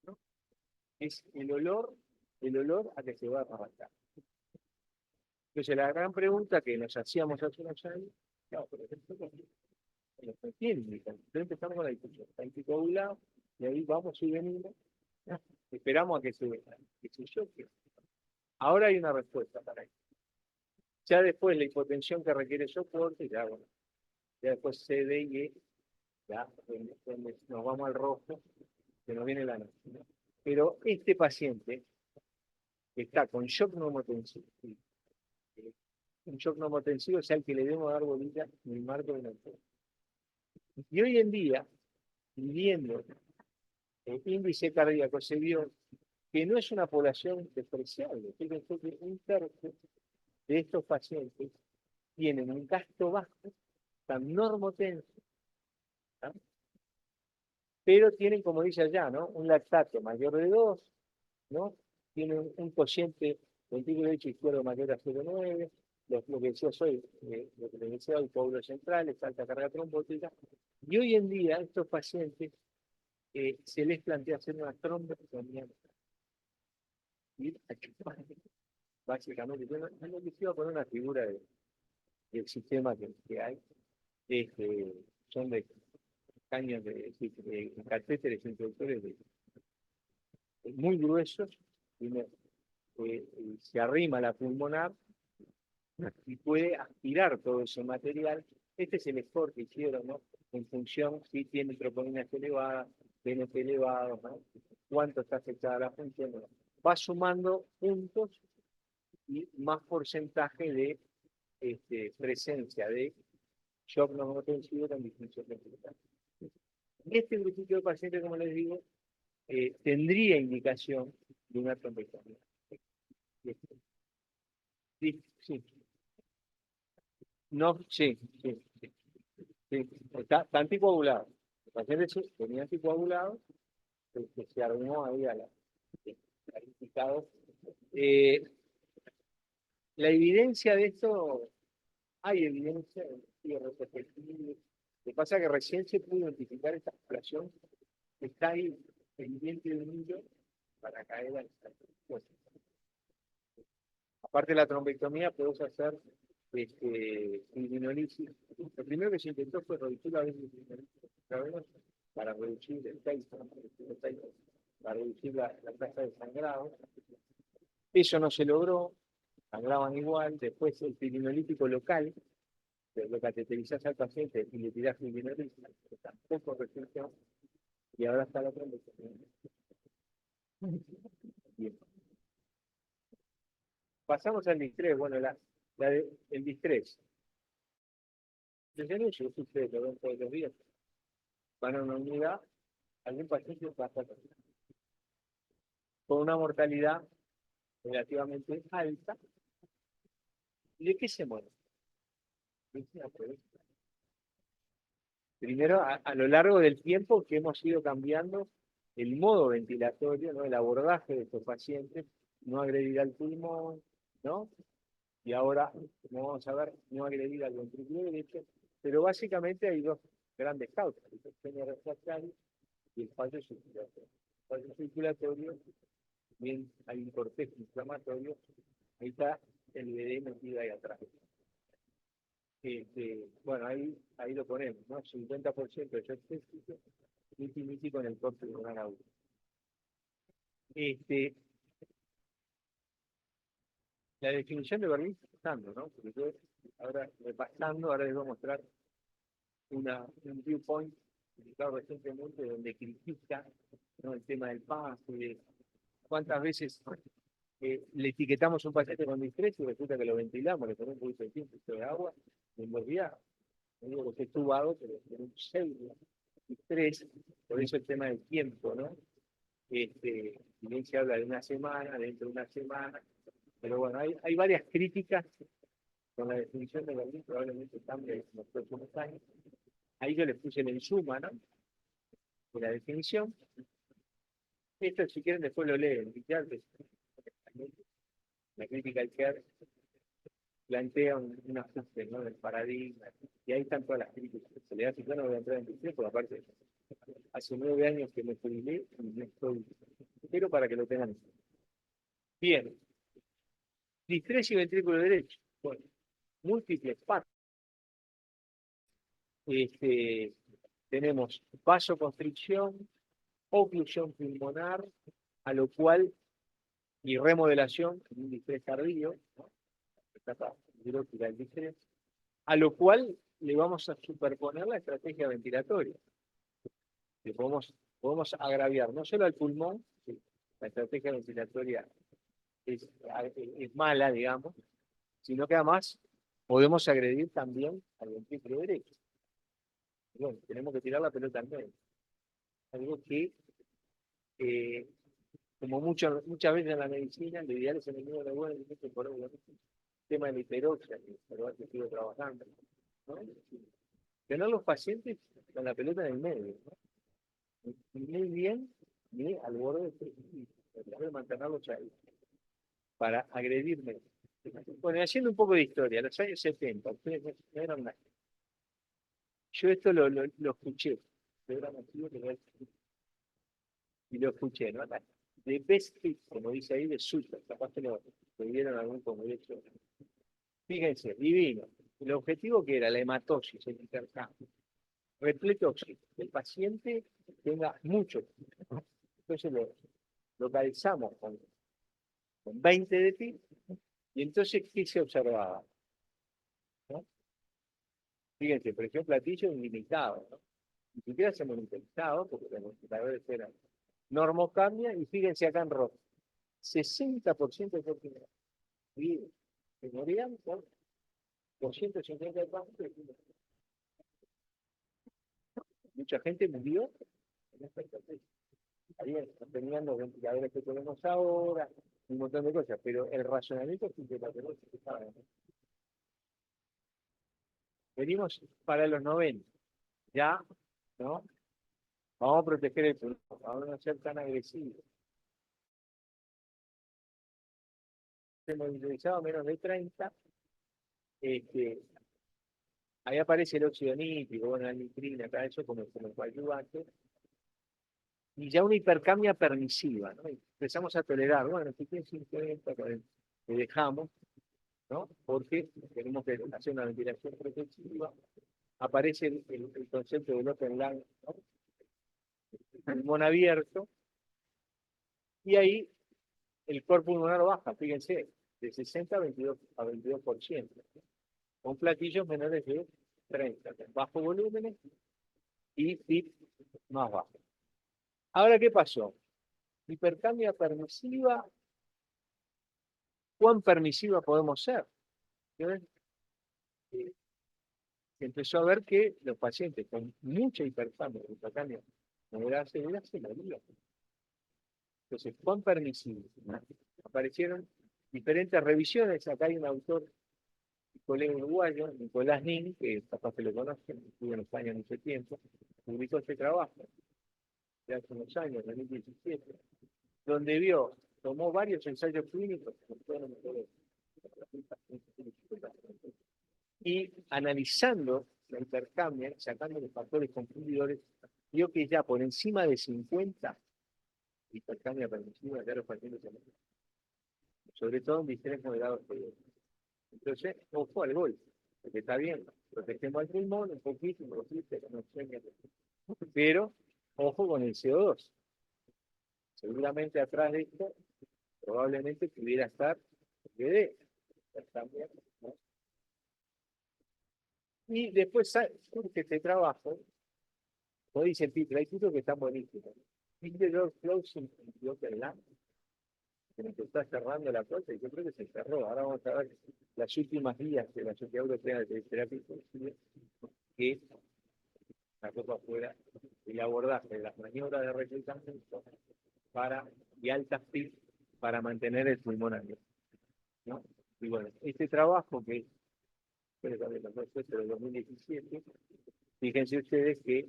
¿no? Es el olor a que se va a arrancar. Entonces la gran pregunta que nos hacíamos hace unos años, claro, pero esto no tiene indicación. Entonces empezamos con la discusión, está anticoagulado, y ahí vamos y venimos, ¿no? Esperamos a que se choque. Ahora hay una respuesta para eso. Ya después la hipotensión que requiere soporte, ya bueno, ya después CD y E, ya donde nos vamos al rojo, que nos viene la noche, ¿no? Pero este paciente que está con shock neumotensivo, un shock neumotensivo es al que le debemos dar bolita en el marco de la enfermedad. Y hoy en día, viviendo el índice cardíaco, se vio que no es una población despreciable. Fíjense que un tercio de estos pacientes tienen un gasto bajo, están normotensos, ¿no? Pero tienen, como dice allá, ¿no? Un lactato mayor de 2, ¿no? Tienen un cociente ventículo derecho izquierdo mayor a 0,9, lo que decía hoy, lo que les decía el coágulo central, es alta carga trombótica, y hoy en día estos pacientes se les plantea hacer una trombectomía. Y básicamente, yo no quisiera poner una figura del sistema que hay, son de caños de catéteres introductores muy gruesos, y se arrima la pulmonar y puede aspirar todo ese material. Este es el score que hicieron, ¿no? En función si tiene troponinas elevadas, BNP elevados, ¿no? Cuánto está afectada la función. Va sumando puntos y más porcentaje de presencia de shock neumotensivo con disfunción ventricular. Este grupito de pacientes, como les digo, tendría indicación de una trombectomía. Sí, sí. No, sí, sí, sí. Sí. Está anticoagulado. El paciente sí, tenía anticoagulado, que se armó ahí a la indicado. La evidencia de esto, hay evidencia de retrospectiva. Lo que pasa es que recién se pudo identificar esta población que está ahí pendiente de un hilo para caer a esta situación. Aparte de la trombectomía, podemos hacer inmunolísis. Lo primero que se intentó fue reducir la dosis de para reducir el Tyson, para reducir la tasa de sangrado. Eso no se logró, sangraban igual. Después el pirinolítico local, lo cateterizás al paciente y le tirás pirinolítico, tampoco resultó, y ahora está la trombectomía. Bien. Pasamos al distrés. Bueno, el distrés. Desde eso, ustedes lo ven todos los días. Van a una unidad, algún paciente va a estar con una mortalidad relativamente alta. ¿Y de qué se muere? Primero, a lo largo del tiempo que hemos ido cambiando el modo ventilatorio, ¿no? El abordaje de estos pacientes, no agredir al pulmón, ¿no? Y ahora, como vamos a ver, no agredir al ventrículo derecho, pero básicamente hay dos grandes causas, el sistema refractario y el fallo circulatorio. El fallo circulatorio, bien hay un cortejo inflamatorio, ahí está el BD metido ahí atrás. Bueno, ahí lo ponemos, ¿no? 50% de shock séptico, miti con el corte de una aguda. La definición de Berlín está pasando, ¿no? Porque yo ahora repasando, ahora les voy a mostrar un viewpoint publicado recientemente donde critica, ¿no?, el tema del pase, de cuántas veces le etiquetamos un paciente con distrés y resulta que lo ventilamos, le ponemos un poquito de tiempo, de agua, y en 2 días, no digo que esté tubado, pero tiene un pseudo distrés, por eso el tema del tiempo, ¿no? Bien se habla de una semana, dentro de una semana, pero bueno, hay varias críticas con la definición de Berlín, probablemente cambie en los próximos años. Ahí yo les puse el suma, ¿no?, de la definición. Esto, si quieren, después lo leen. La crítica al CER plantea un ajuste, ¿no?, del paradigma, y ahí están todas las críticas. Se le da, si yo no voy a entrar en discusión, porque aparte, hace 9 años que me jubilé y no estoy, pero para que lo tengan. Bien, distrés y ventrículo derecho. Bueno, múltiples partes. Tenemos vasoconstricción, oclusión pulmonar, a lo cual, y remodelación, un distrés tardío, ¿no?, etapa hidrótica del distrés, a lo cual le vamos a superponer la estrategia ventilatoria. Que podemos agraviar no solo al pulmón, la estrategia ventilatoria es mala, digamos, sino que además podemos agredir también al ventrículo derecho. Bueno, tenemos que tirar la pelota al medio. Algo que, como muchas veces en la medicina, lo ideal es en el medio de la buena, por el tema de la hiperoxia, que sigo trabajando, ¿no? Tener los pacientes con la pelota en el medio, ¿no?, muy bien, ni al borde del precipicio, tratar de mantenerlos ahí, para agredirme. Bueno, haciendo un poco de historia, los años 70, ustedes no eran nada. Yo esto lo escuché, y lo escuché, ¿no? De best fit, como dice ahí, de super, capaz que lo vieron algún congreso. Fíjense, divino. El objetivo que era la hematosis, el intercambio, repleto oxígeno. El paciente tenga mucho. Entonces lo localizamos con 20 de ti, y entonces, ¿qué se observaba? ¿No? Fíjense, por ejemplo, platillo ilimitado, ¿no? Ni siquiera se monitorizaba, porque los modificadores eran normocambia, y fíjense acá en rojo, 60% de fertilidad. Y se morían por 250 pasos. Mucha gente murió en esta estrategia. Ahí tenían los ventiladores que tenemos ahora, un montón de cosas, pero el razonamiento es que la pelota estaba. Venimos para los 90, ya, ¿no? Vamos a proteger el pulmón, vamos a no ser tan agresivos. Se monitorizaba menos de 30, ahí aparece el óxido nítrico, bueno, la nitrina, acá eso como coadyuvante, y ya una hipercamia permisiva, ¿no? Empezamos a tolerar, bueno, si tienes 50, le dejamos, ¿no? Porque tenemos que hacer una ventilación protectiva. Aparece el concepto del open lung, ¿no?, pulmón abierto, y ahí el core pulmonar baja, fíjense, de 60 a 22%, con platillos menores de 30, bajo volúmenes y PIB más bajo. Ahora, ¿qué pasó? Hipercamia permisiva, ¿cuán permisiva podemos ser? Se empezó a ver que los pacientes con mucha hipercamia moderada severa se morían. Entonces, ¿cuán permisivo? Aparecieron diferentes revisiones. Acá hay un autor, un colega uruguayo, Nicolás Nin, que capaz que lo conocen, estuvo en España mucho tiempo, publicó este trabajo de hace unos años, 2017, donde tomó varios ensayos clínicos y analizando la hipercamia, sacando los factores confundidores, vio que ya por encima de 50 hipercamia permisiva ya los pacientes se mueren, sobre todo en distrés moderados. Entonces, ojo al gol, porque está bien, protegemos al pulmón un poquito, pero ojo con el CO2. Seguramente atrás de esto, probablemente pudiera estar PD, también, ¿no? Y después surge este trabajo como dice Peter, hay títulos que están buenísimos. Peter George Clausen en Open Land, que nos está cerrando la cosa, y yo creo que se cerró. Ahora vamos a ver las últimas guías de la Sociedad Europea de Terapia Intensiva, que la cosa afuera, el abordaje de las maniobras de reclutamiento y altas PIB para mantener el pulmón abierto, ¿no? Y bueno, este trabajo que fue de los del 2017, fíjense ustedes que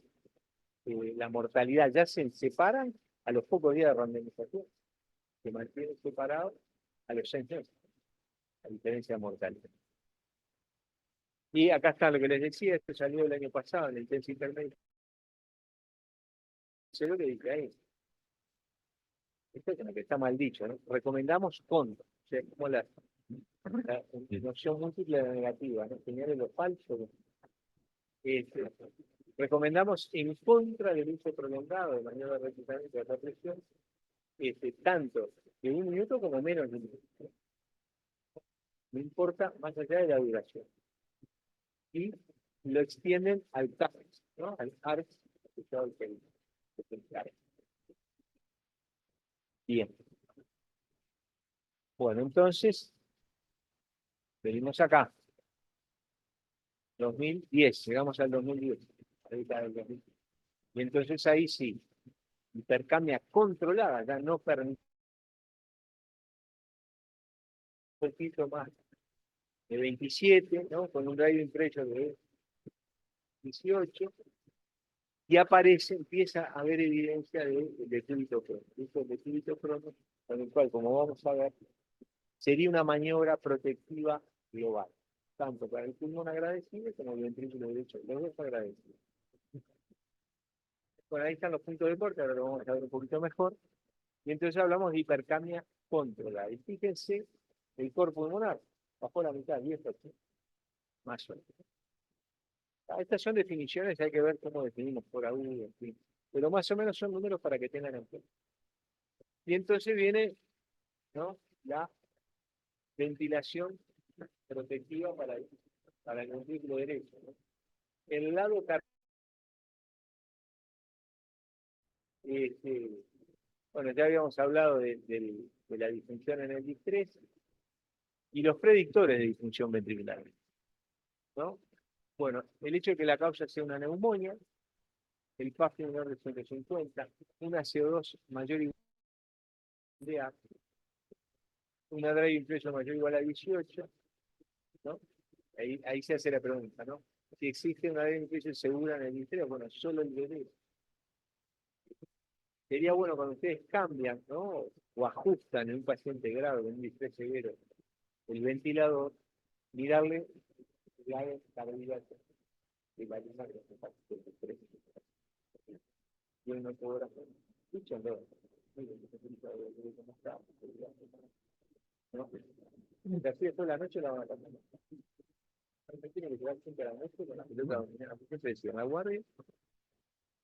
la mortalidad ya se separan a los pocos días de randomización, se mantienen separados a los 6 meses, a diferencia de mortalidad. Y acá está lo que les decía, esto salió el año pasado en el Intensive Intermedio. Sé lo que dije ahí. Esto es lo que está mal dicho, ¿no? Recomendamos contra, o sea, como la noción múltiple de la negativa, ¿no? Señale lo falso. Recomendamos en contra del uso prolongado de maniobra de reclutamiento de alta presión, tanto de 1 minuto como menos de 1 minuto. No importa más allá de la duración. Y lo extienden al CARS, ¿no? Al ARS, bien. Bueno, entonces, venimos acá. 2010, llegamos al 2010. Ahí está el 2010. Y entonces ahí sí, hipercamia controlada, ya no permite un poquito más de 27, ¿no? Con un radio impreso de 18, y empieza a haber evidencia de decúbito crono. Esto decúbito crono, con el cual, como vamos a ver, sería una maniobra protectiva global, tanto para el pulmón agradecido como el ventrículo derecho, los dos agradecidos. Bueno, ahí están los puntos de corte, ahora lo vamos a ver un poquito mejor. Y entonces hablamos de hipercamia controlada. Y fíjense, el core pulmonar bajó la mitad, 10%, más o menos. Estas son definiciones, hay que ver cómo definimos por agudo, en fin. Pero más o menos son números para que tengan en cuenta. Y entonces viene, ¿no?, la ventilación protectiva para el ventrículo derecho, ¿no? El lado bueno, ya habíamos hablado de la disfunción en el distrés y los predictores de disfunción ventricular, ¿no? Bueno, el hecho de que la causa sea una neumonía, el PAF menor de 150, una CO2 mayor o igual a una drive impreso mayor o igual a 18, ¿no? Ahí se hace la pregunta, ¿no? Si existe una drive impreso segura en el distrés, bueno, solo el bebé. Sería bueno cuando ustedes cambian, ¿no?, o ajustan en un paciente grave con un distrés severo el ventilador, mirarle la carbohidratos de la línea de los distrés. Y uno podrá hacer. Escúchenlo. La hacía toda la noche la van a cambiar. Tiene que llegar siempre a la noche con la pelota dominada. Siempre decía, la guardia,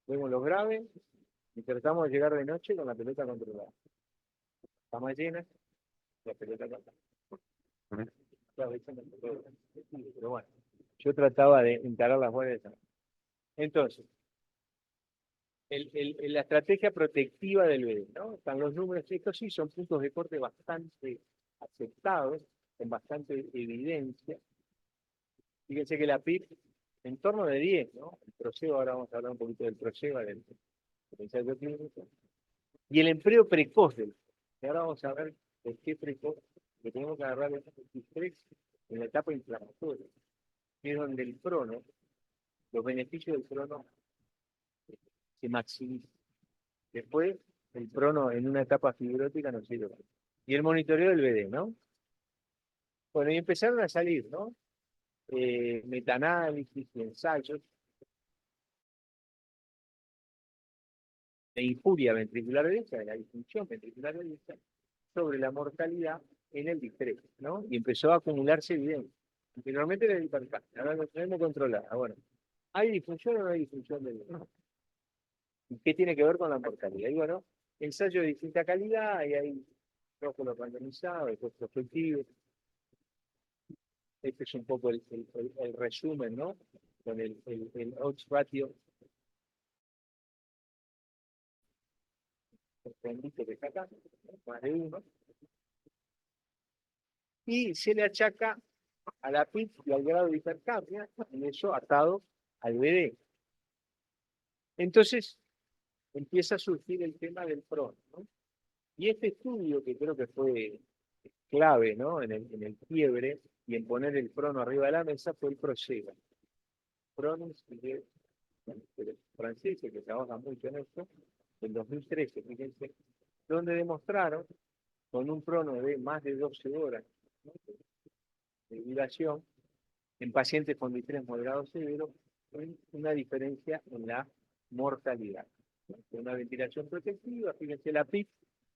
vemos los graves y tratamos de llegar de noche con la pelota controlada. Está más llena, la pelota controlada. Pero bueno, yo trataba de encarar las guardias. Entonces, la estrategia protectiva del bebé, ¿no? Están los números, estos sí son puntos de corte bastante aceptados, con bastante evidencia. Fíjense que la PIB en torno de 10, ¿no? El proceo, ahora vamos a hablar un poquito del proceo, del ensayo clínico. Y el empleo precoz del. Y ahora vamos a ver el qué precoz, que tenemos que agarrar el estrés en la etapa inflamatoria, que es donde el crono, los beneficios del crono se maximizan. Después, el crono en una etapa fibrótica no sirve. Y el monitoreo del BD, ¿no? Bueno, y empezaron a salir, ¿no? Metaanálisis y ensayos de injuria ventricular derecha, de la disfunción ventricular derecha, sobre la mortalidad en el distrés, ¿no? Y empezó a acumularse evidencia. Anteriormente era el hipercambio, ahora lo tenemos controlado. Bueno, ¿hay disfunción o no hay disfunción del no? ¿Y qué tiene que ver con la mortalidad? Y bueno, ensayos de distinta calidad, y hay rótulo randomizado, después prospectivo. Este es un poco el resumen, ¿no? Con el odds ratio conducto que está acá, más de uno, y se le achaca a la PIT y al grado de hipercapnia, y eso atado al BD. Entonces empieza a surgir el tema del PRON, ¿no? Y este estudio, que creo que fue clave, ¿no? en el quiebre y en poner el PRON arriba de la mesa, fue el PROSEGA. PRONUS franceses que trabajan mucho en esto, en 2013, fíjense, donde demostraron con un prono de más de 12 horas, ¿no?, de duración en pacientes con distrés moderado severo, una diferencia en la mortalidad, ¿no? Una ventilación protectiva, fíjense la PIC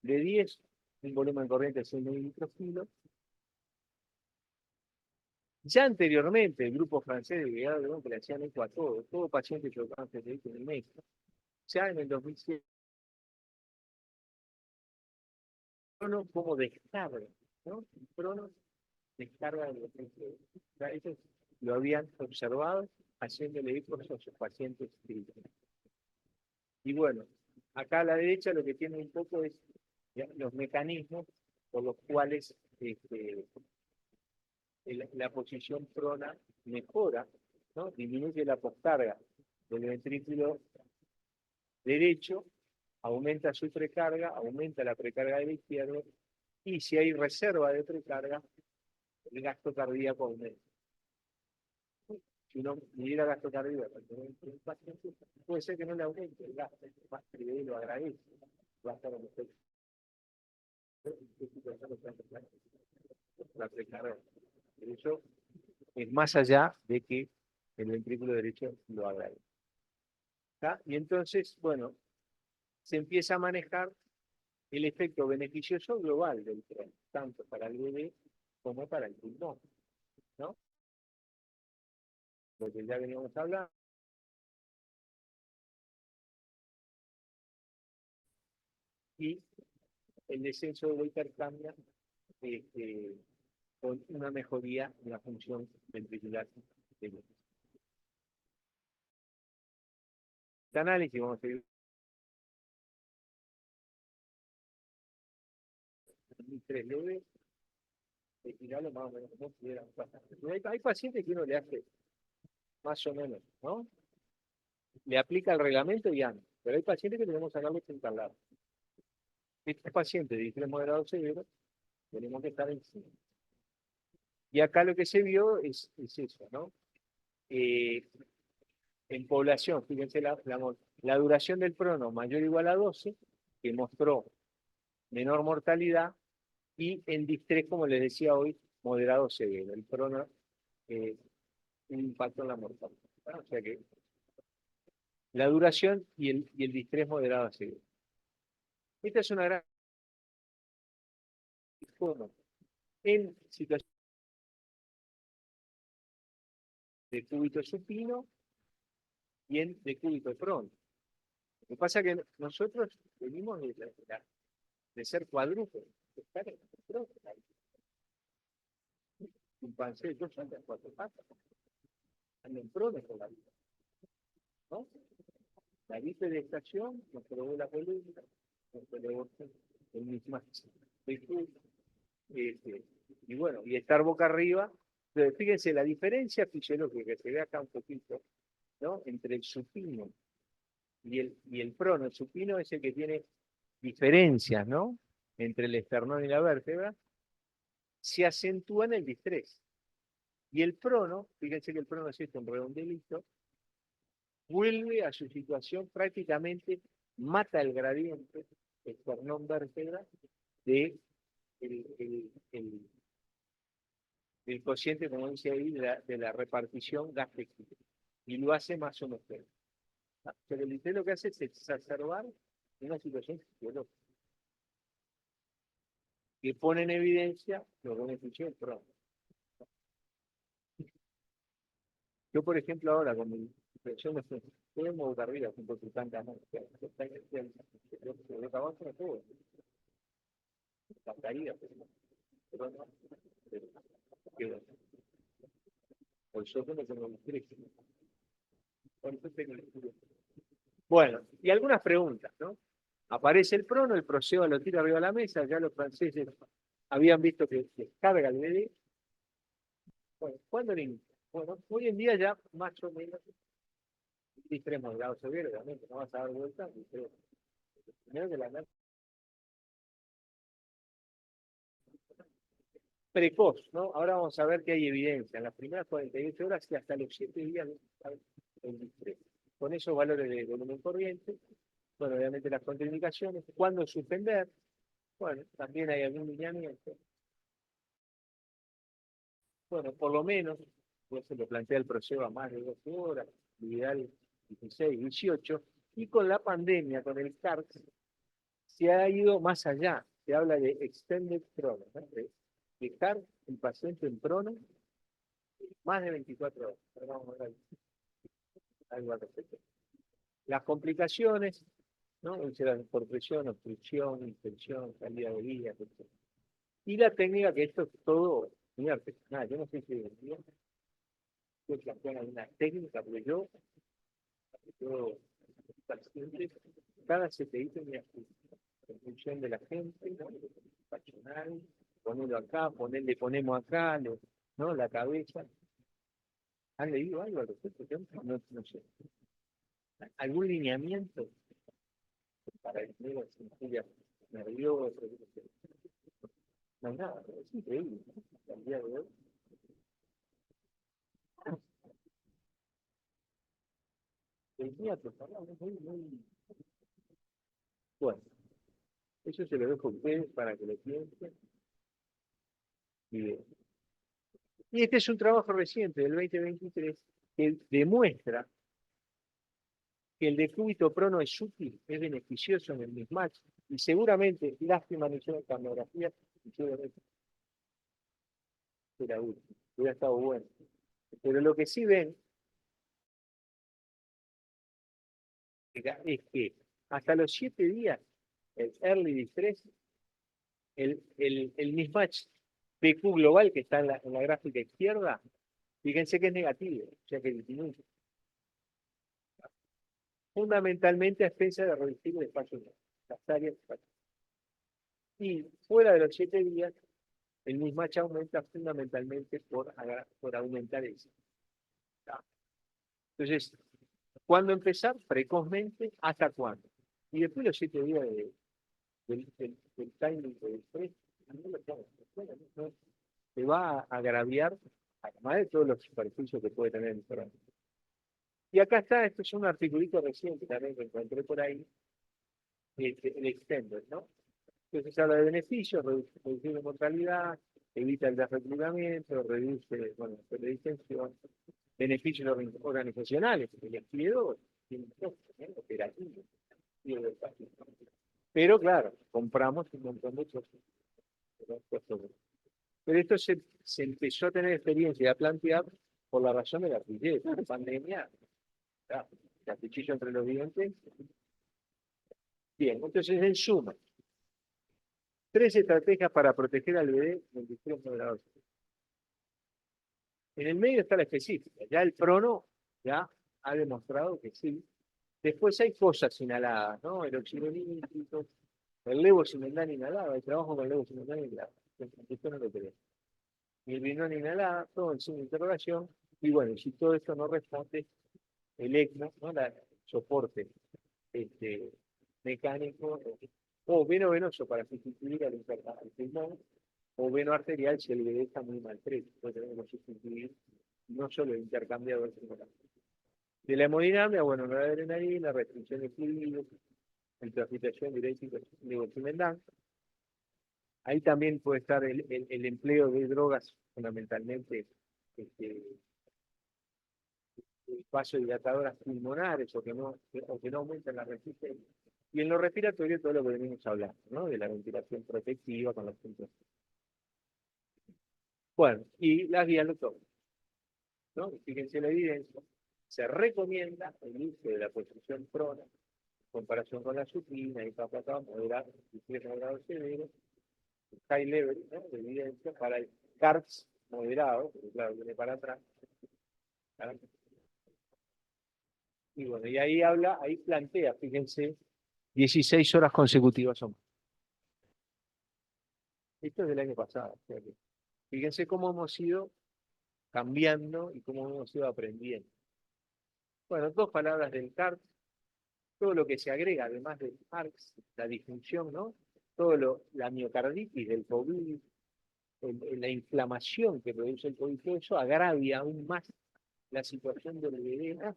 de 10, un volumen corriente de 6 microkilos. Ya anteriormente el grupo francés de Guerrero, que le hacían eco a todo paciente que cáncer de en el México, ya en el 2007, prono como descarga, ¿no? Prono descarga de los ellos lo habían observado haciéndole ecos a sus pacientes críticos. Y bueno, acá a la derecha lo que tiene un poco es los mecanismos por los cuales la posición prona mejora, ¿no? Disminuye la poscarga del ventrículo derecho, aumenta su precarga, aumenta la precarga del izquierdo, y si hay reserva de precarga, el gasto cardíaco aumenta. Si uno midiera gasto cardíaco en un paciente, puede ser que no le aumente el gasto, más que lo agradece, va a estar en efecto. La precarga. Por eso es más allá de que el ventrículo derecho lo agradece. Y entonces, bueno, se empieza a manejar el efecto beneficioso global del tren, tanto para el bebé como para el pulmón, ¿no? Lo que ya veníamos hablando. Y el descenso de la hipercapnia con una mejoría en la función ventricular del bebé. Este análisis, vamos a seguir. 2003 leve, tirarlo más o menos como si era bastante. Hay pacientes que uno le hace más o menos, ¿no? Le aplica el reglamento y anda. Pero hay pacientes que tenemos que sacarlo sin tardar. Estos pacientes de distrés moderado severo tenemos que estar encima. Y acá lo que se vio es eso, ¿no? En población, fíjense la duración del prono mayor o igual a 12, que mostró menor mortalidad, y en distrés, como les decía hoy, moderado severo. El prono un impacto en la mortalidad. O sea que la duración y el distrés moderado severo. Esta es una gran forma en situación de cúbito supino y en decúbito prono. Lo que pasa es que nosotros venimos de ser cuadrúpedos, de estar en el prono. Chimpancés, dos andan cuatro patas, andan en prono con la vida, ¿no? La bipedestación nos probó la columna, nos probó el mismo y bueno, y estar boca arriba. Pero fíjense la diferencia fisiológica que se ve acá un poquito, ¿no? Entre el supino y el prono. El supino es el que tiene diferencias, ¿no? Entre el esternón y la vértebra, se acentúa en el distrés. Y el prono, fíjense que el prono es un redondelito, vuelve a su situación, prácticamente mata el gradiente esternón-vértebra de el cociente, como dice ahí, de la repartición gástrica, y lo hace más homogéneo. Pero el distrés lo que hace es exacerbar una situación fisiológica que pone en evidencia los beneficios del prono. Yo, por ejemplo, ahora con mi presión de tengo boca arriba junto con tanta mano, lo trabajo no todo. La caída, pero no, quedó. Por eso no tengo distrés. Por eso tengo el estudio. Bueno, y algunas preguntas, ¿no? Aparece el prono, el proseba lo tira arriba de la mesa, ya los franceses habían visto que descarga el BD. Bueno, ¿cuándo le inicia? Bueno, hoy en día ya más o menos extremos grados severos, obviamente, no vas a dar vuelta, pero primero que la precoz, ¿no? Ahora vamos a ver que hay evidencia en las primeras 48 horas y hasta los 7 días el distrés. Con esos valores de volumen corriente, bueno, obviamente las contraindicaciones, cuándo suspender, bueno, también hay algún lineamiento. Bueno, por lo menos, pues se lo plantea el proceso a más de 12 horas, ideal 16, 18, y con la pandemia, con el CARS, se ha ido más allá, se habla de extended prono, ¿no? De dejar el paciente en prono más de 24 horas. Ahora vamos a ver algo al respecto. Las complicaciones, ¿no? Por presión, obstrucción, infección, calidad de vida, etc. Y la técnica, que esto es todo muy artesanal. Yo no sé si yo plantean alguna técnica, pero yo pacientes, cada CTI tenía en función de la gente, ¿no? Pasional, ponerlo acá, le ponemos acá, ¿no? La cabeza. ¿Han leído algo al respecto? Yo no sé. ¿Algún lineamiento para el medio de cirugía nerviosa? No hay nada, pero es increíble, ¿no? Al día de hoy. El día que hablamos muy. Bueno, eso se lo dejo a ustedes para que lo piensen. Y, y este es un trabajo reciente del 2023 que demuestra que el decúbito prono es útil, es beneficioso en el mismatch, y seguramente, lástima, no hicieron camografía, era útil, hubiera estado bueno. Pero lo que sí ven es que hasta los 7 días, el early distress, el mismatch PQ global que está en la gráfica izquierda, fíjense que es negativo, o sea que disminuye. Fundamentalmente a expensas de reducir el espacio, las áreas de espacio. Y fuera de los 7 días, el mismatch aumenta fundamentalmente por aumentar eso. Entonces, ¿cuándo empezar? Precozmente, ¿hasta cuándo? Y después los 7 días del timing de después, no se va a agraviar, además de todos los perjuicios que puede tener el programa. Y acá está, esto es un articulito reciente también que encontré por ahí, el extender, ¿no? Entonces habla de beneficios, reducción de mortalidad, evita el desreclutamiento, reduce, bueno, la distensión, beneficios organizacionales, el empleador tiene un costo, ¿no? Operativo, pero claro, compramos un montón de cosas. Pero esto se empezó a tener experiencia y a plantear por la razón de la pandemia, claro, el cuchillo entre los dientes. Bien, entonces en suma, 3 estrategias para proteger al bebé del distrés moderador. En el medio está la específica, ya el prono ya ha demostrado que sí. Después hay cosas inhaladas, ¿no? El oxígeno nítrico, el levosimendan inhalado, el trabajo con el levosimendan inhalado. Esto no lo creo. Y el vinón inhalado, todo en signo de interrogación. Y bueno, si todo esto no responde, el ECMO, ¿no? El soporte mecánico, o veno venoso para sustituir al pulmón, o veno arterial si el bebé está muy maltrecho. Entonces tenemos que sustituir no solo el intercambiador, sino la. De la hemodinamia, bueno, la adrenalina, restricción de fluidos, intrafiltración diurética de Botimendán. Ahí también puede estar el empleo de drogas, fundamentalmente vasodilatadoras pulmonares o que no aumentan la resistencia. Y en lo respiratorio, todo lo que venimos hablando, ¿no? De la ventilación protectiva con los puntos. Bueno, y las guías lo toman, ¿no? Fíjense la evidencia. Se recomienda el uso de la posición prona en comparación con la supina y papá moderar 17 grados severos, high level, ¿no? De evidencia para el CARPS moderado, porque claro, viene para atrás. ¿Verdad? Y bueno, y ahí plantea, fíjense, 16 horas consecutivas o más. Esto es del año pasado. O sea que fíjense cómo hemos ido cambiando y cómo hemos ido aprendiendo. Bueno, dos palabras del CART, todo lo que se agrega, además del ARCS, la disfunción, ¿no? La miocarditis del COVID, la inflamación que produce el COVID, todo eso agravia aún más la situación del edema,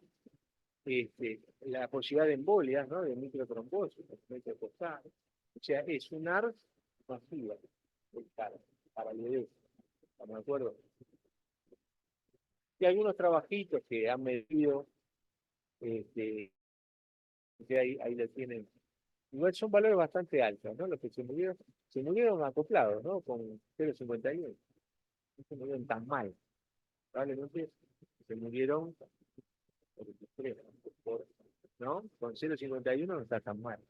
la posibilidad de embolias, ¿no? De microtrombosis, microcostal. O sea, es un ARCS masiva el CART para el edema. ¿Estamos de acuerdo? Y algunos trabajitos que han medido, que ahí lo tienen. Igual son valores bastante altos, ¿no? Los que se murieron acoplados, ¿no? Con 0,51. No se murieron tan mal. Probablemente se murieron por el estrés, ¿no? Con 0,51 no está tan mal.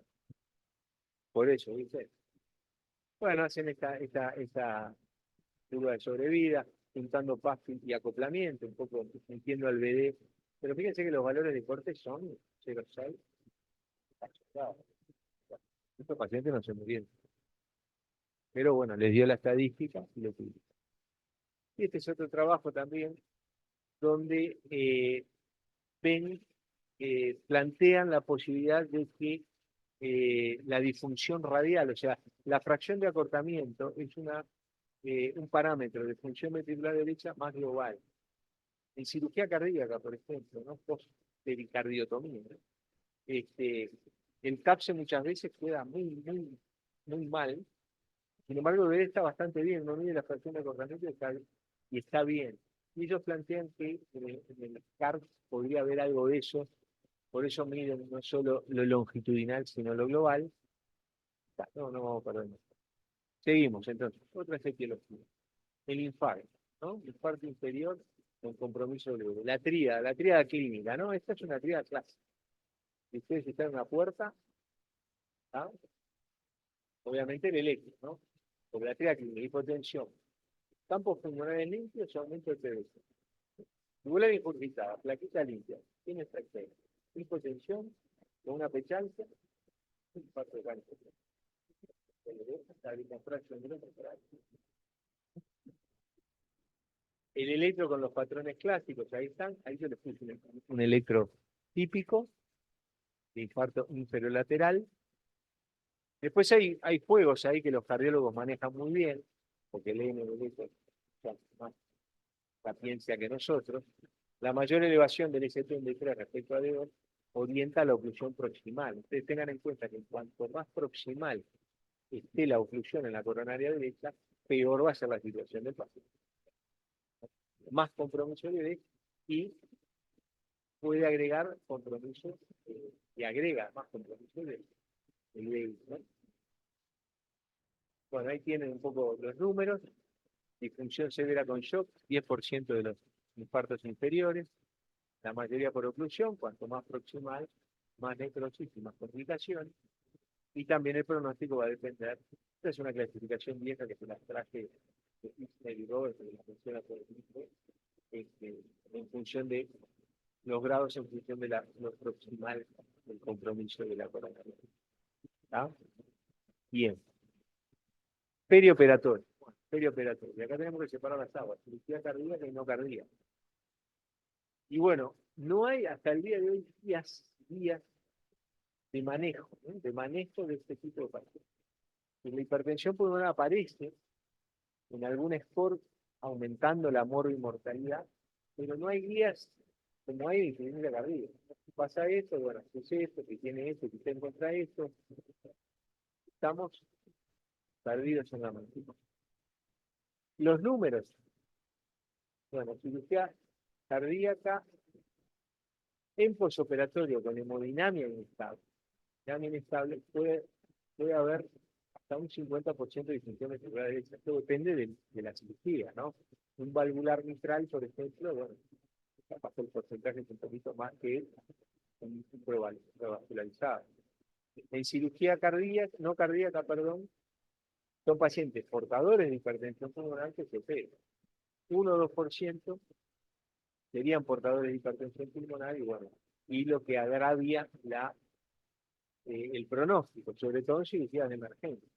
Por eso, ¿viste? Bueno, hacen esta curva de sobrevida, juntando paz y acoplamiento, un poco entiendo al BD. Pero fíjense que los valores de corte son 0,6. Estos pacientes no se murieron. Pero bueno, les dio la estadística y lo tuvieron. Y este es otro trabajo también donde ven, plantean la posibilidad de que la disfunción radial, o sea, la fracción de acortamiento es un parámetro de función ventricular derecha más global. En cirugía cardíaca, por ejemplo, ¿no? Post-pericardiotomía, ¿no? El CAPSE muchas veces queda muy mal. Sin embargo, el bebé está bastante bien, no mide la fracción de acortamiento y está bien. Y ellos plantean que en el CART podría haber algo de eso, por eso miden no solo lo longitudinal, sino lo global. No vamos a perder más. Seguimos, entonces, otra etiología. El infarto, ¿no? Infarto inferior con compromiso leve. La tríada clínica, ¿no? Esta es una tríada clásica. Si ustedes están en una puerta, ¿ah? Obviamente el electro, ¿no? Porque la tríada clínica, hipotensión, campos pulmonares limpios y aumento del PVC. Tubular injurgitada, plaquita limpia, tiene fractura, hipotensión, con una pechancia, infarto de cáncer. El electro con los patrones clásicos, ahí están, ahí yo les puse un electro típico de infarto inferolateral. Después hay juegos ahí que los cardiólogos manejan muy bien, porque leen el electro más sapiencia que nosotros. La mayor elevación del S33 respecto a D2 orienta la oclusión proximal. Ustedes tengan en cuenta que cuanto más proximal esté la oclusión en la coronaria derecha, peor va a ser la situación del paciente. Más compromiso le dé y puede agregar compromiso, y agrega más compromiso de, ¿no? Bueno, ahí tienen un poco los números. Disfunción severa con shock, 10% de los infartos inferiores, la mayoría por oclusión, cuanto más proximal, más necrosis y más complicaciones. Y también el pronóstico va a depender. Esta es una clasificación vieja que se las traje de Isner y Robert, que la funciona por el mismo, en función de los grados, en función de lo proximal del compromiso de la coronaria. ¿Está? Bien. Perioperatorio. Bueno, perioperatorio. Y acá tenemos que separar las aguas, cirugía cardíaca y no cardíaca. Y bueno, no hay hasta el día de hoy días de manejo, ¿no? De manejo de este tipo de pacientes. Y la hipertensión pulmonar aparece en algún score aumentando la mortalidad, pero no hay guías como hay de insuficiencia cardíaca. Si pasa esto, bueno, si es esto, si tiene esto, si se encuentra esto, estamos perdidos en la mente. Los números, bueno, cirugía cardíaca en posoperatorio con hemodinamia inestable, puede haber hasta un 50% de disfunción ventricular derecha. Esto depende de la cirugía, ¿no? Un valvular mitral, por ejemplo, bueno, capaz el porcentaje es un poquito más que un prevascularizado. En cirugía cardíaca, no cardíaca, perdón, son pacientes portadores de hipertensión pulmonar que se operan. 1 o 2% serían portadores de hipertensión pulmonar y bueno, y lo que agravia la el pronóstico, sobre todo en cirugía de emergencia.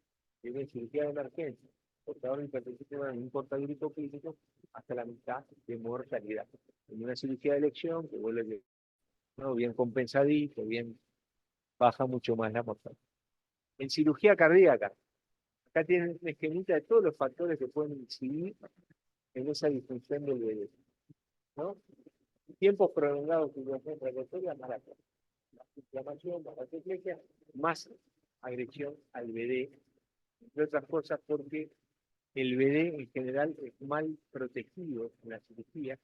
En cirugía de emergencia, portador de hipertensión pulmonar, no importa el grupo clínico, hasta la mitad de mortalidad. En una cirugía de elección, que vuelve, ¿no?, bien compensadito, bien, baja mucho más la mortalidad. En cirugía cardíaca, acá tienen un esquemita de todos los factores que pueden incidir en esa disfunción del bebé, ¿no? Tiempos prolongados de circulación respiratoria, mala inflamación, mala atlesia, más agresión al bebé, entre otras cosas porque el bebé en general es mal protegido en la cirugía,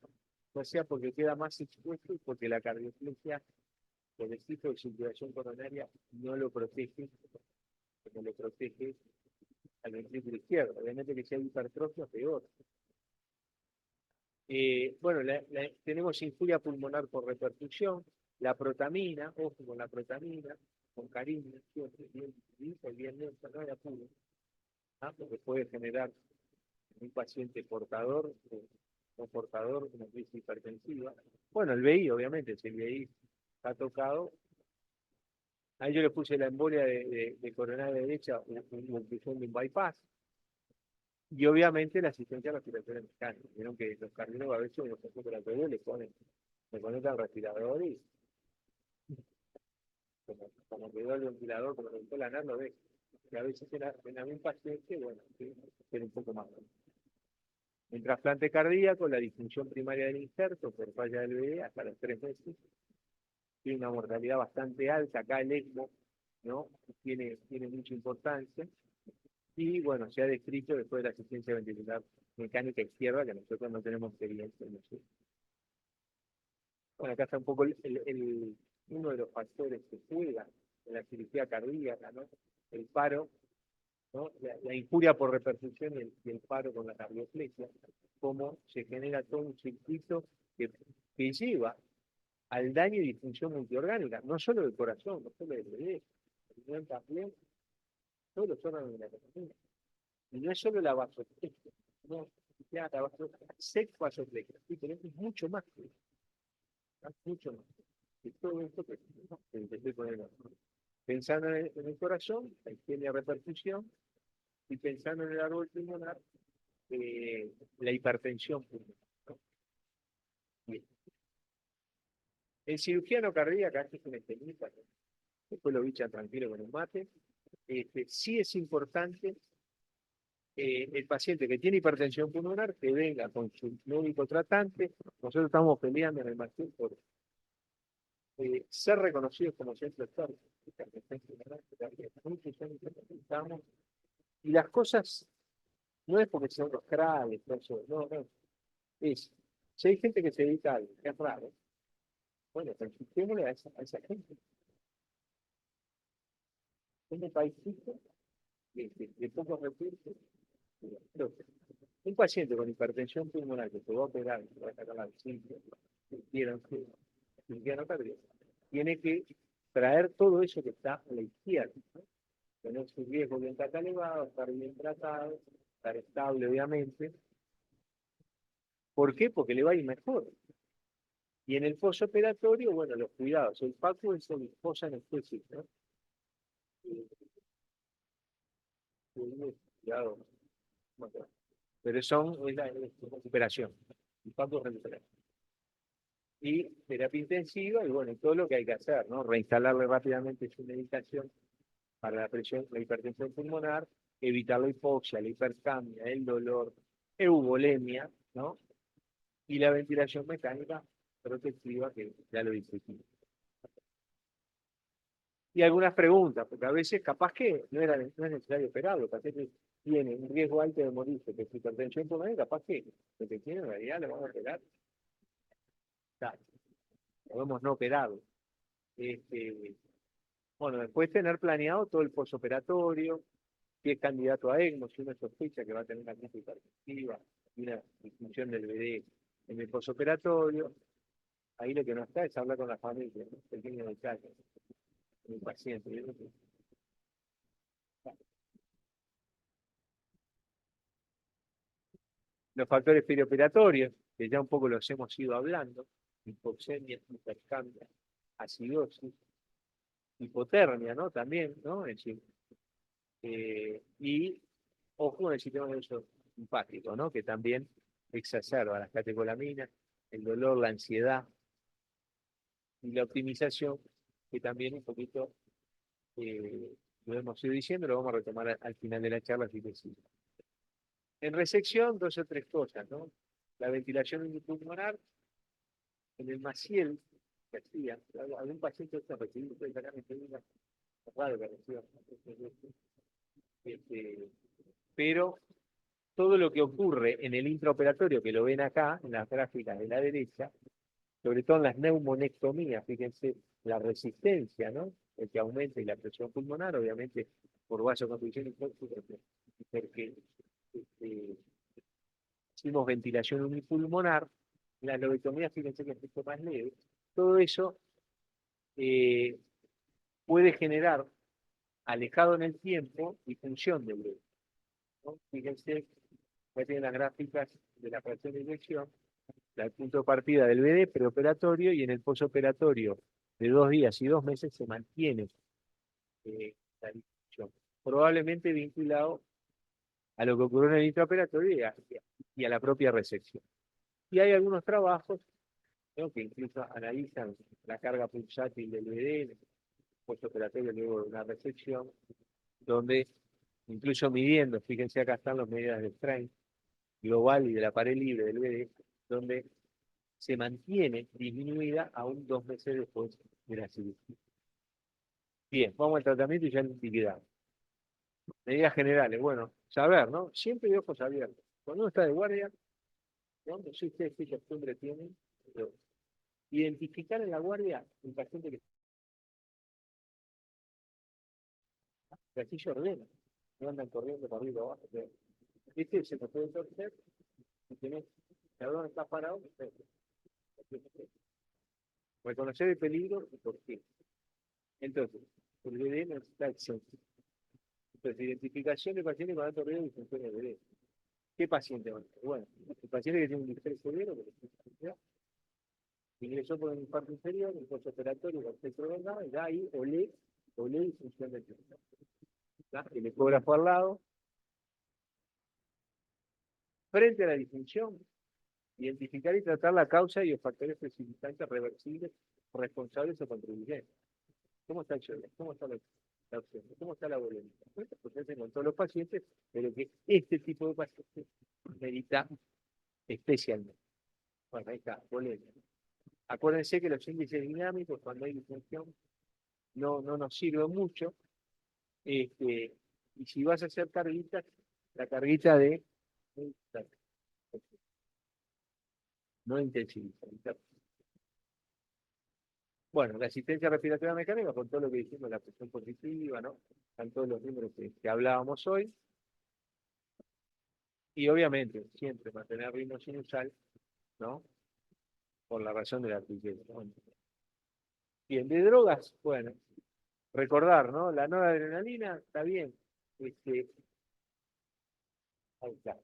o sea porque queda más expuesto y porque la cardioplegia, por el ciclo de circulación coronaria, no lo protege como lo protege al ventrículo izquierdo. Obviamente que si hay hipertrofia, peor. Bueno, tenemos injuria pulmonar por repercusión, la protamina, ojo con la protamina, con cariño, siempre, bien, bien, no hay apuro, porque puede generar un paciente portador o portador de una crisis hipertensiva. Bueno, el BI, obviamente, si el BI está tocado, ahí yo le puse la embolia de coronaria derecha, una inclusión de un bypass, y obviamente la asistencia respiratoria mecánica. Vieron que los cardiólogos a veces en los operatorios le conectan el respirador y como quedó el ventilador, como quedó la NAR, lo ves. Y a veces en algún paciente, bueno, sí, tiene un poco más. En trasplante cardíaco, la disfunción primaria del injerto por falla del bebé hasta los 3 meses tiene una mortalidad bastante alta. Acá el ECMO, ¿no?, tiene mucha importancia. Y bueno, se ha descrito después de la asistencia ventricular mecánica izquierda, que nosotros no tenemos experiencia en eso. Bueno, acá está un poco uno de los factores que juegan en la cirugía cardíaca, ¿no? El paro, ¿no?, la injuria por repercusión y el paro con la cardioplegia, cómo se genera todo un circuito que lleva al daño y disfunción multiorgánica, no solo del corazón, no solo del bebé, sino también todos los órganos de la economía. Y no es solo la vasoplexia, no, ya la vasoplexia, sí, pero es mucho más que eso, ¿no? Mucho más. Y todo esto que estoy poniendo. Pensando en el corazón, la higiene de repercusión, y pensando en el árbol pulmonar, la hipertensión pulmonar, ¿no? Bien. En cirugía no cardíaca, esto es una técnica, ¿no?, después lo bichan tranquilo con un mate. Sí es importante el paciente que tiene hipertensión pulmonar que venga con su médico tratante. Nosotros estamos peleando en el Martín por ser reconocidos como centro experto. Y las cosas no es porque sean los cráneos, no, no. Es, si hay gente que se dedica a algo, que es raro, bueno, consultémosle a esa gente. En un país chico, de pocos recursos, un paciente con hipertensión pulmonar que se va a operar, que va a sacar la simple, tiene que traer todo eso que está a la izquierda, ¿no? Tener su riesgo bien elevado, estar bien tratado, estar estable, obviamente. ¿Por qué? Porque le va a ir mejor. Y en el posoperatorio, bueno, los cuidados. El Paco es el esposa en especie, ¿no? Cuidado. Pero es la recuperación. El Paco es recuperación. Y terapia intensiva, y bueno, todo lo que hay que hacer, ¿no? Reinstalarle rápidamente su medicación para la presión, la hipertensión pulmonar, evitar la hipoxia, la hipercamia, el dolor, eubolemia, ¿no? Y la ventilación mecánica protectiva, que ya lo discutimos. Y algunas preguntas, porque a veces capaz que no es necesario operarlo, capaz que tiene un riesgo alto de morirse, que es hipertensión pulmonar, capaz que lo que tiene en realidad lo vamos a operar. Claro, podemos no operarlo. Bueno, después tener planeado todo el posoperatorio, si es candidato a ECMO, si uno sospecha que va a tener una crisis hipertensiva y una disfunción del BD en el posoperatorio. Ahí lo que no está es hablar con la familia, ¿no? Pequeño detalle, con el paciente. Los factores perioperatorios, que ya un poco los hemos ido hablando, hipoxemia, hipercambia, acidosis, hipotermia, ¿no? También, ¿no? Es decir, y ojo con el sistema nervioso simpático, ¿no? Que también exacerba las catecolaminas, el dolor, la ansiedad y la optimización, que también un poquito lo hemos ido diciendo, lo vamos a retomar al final de la charla, si te sirve. En resección, dos o tres cosas, ¿no? La ventilación unipulmonar, en el Maciel, que hacía, algún paciente está recibiendo, puede sacar enseguida, raro que reciba, pero todo lo que ocurre en el intraoperatorio, que lo ven acá, en las gráficas de la derecha, sobre todo en las neumonectomías, fíjense la resistencia, ¿no? El que aumenta y la presión pulmonar, obviamente, por vasoconstricción y porque hicimos ventilación unipulmonar, la lobectomía, fíjense que es mucho más leve, todo eso puede generar, alejado en el tiempo, disfunción del dedo, ¿no? Fíjense, ya tienen las gráficas de la fracción de inyección, el punto de partida del BD preoperatorio y en el posoperatorio de 2 días y 2 meses se mantiene la disfunción, probablemente vinculado a lo que ocurrió en el intraoperatorio y a la propia resección. Y hay algunos trabajos, ¿no?, que incluso analizan la carga pulsátil del BD, postoperatorio luego de una resección, donde incluso midiendo, fíjense acá están las medidas de strain global y de la pared libre del BD, donde se mantiene disminuida aún 2 meses después de la cirugía. Bien, vamos al tratamiento y ya liquidamos. Medidas generales, bueno, saber, ¿no? Siempre de ojos abiertos. Cuando uno está de guardia, ¿no? No sé si ustedes qué costumbre tienen, pero identificar en la guardia un paciente que así se ordena, no andan corriendo para arriba abajo. ¿Viste? Se te puede torcer, si tenés, cabrón, está parado, reconocer el peligro y por qué. Entonces, el BD no está exento. Entonces, identificación de pacientes con alto riesgo de disfunción del BD. ¿Qué paciente va a ser? Bueno, el paciente que tiene un distrés severo, que ingresó por un infarto inferior, un postoperatorio, con espectro verdad, y da ahí olé disfunción del BD. El ecógrafo al lado, frente a la disfunción, identificar y tratar la causa y los factores precipitantes reversibles, responsables o contribuyentes. ¿Cómo está el show? ¿Cómo está la opción? ¿Cómo está la voluntad? Pues se hace con todos los pacientes, pero que este tipo de pacientes merita especialmente. Bueno, ahí está, polémica. Acuérdense que los índices dinámicos, cuando hay disfunción, no nos sirven mucho. Y si vas a hacer carguitas, la carguita de no intensiviza. Bueno, la asistencia respiratoria mecánica, con todo lo que dijimos, la presión positiva, ¿no? Están todos los números que hablábamos hoy. Y obviamente, siempre mantener ritmo sinusal, ¿no? Por la razón de la tristeza, ¿no? Bien, de drogas, bueno, recordar, ¿no? La noradrenalina, está bien. Ahí está.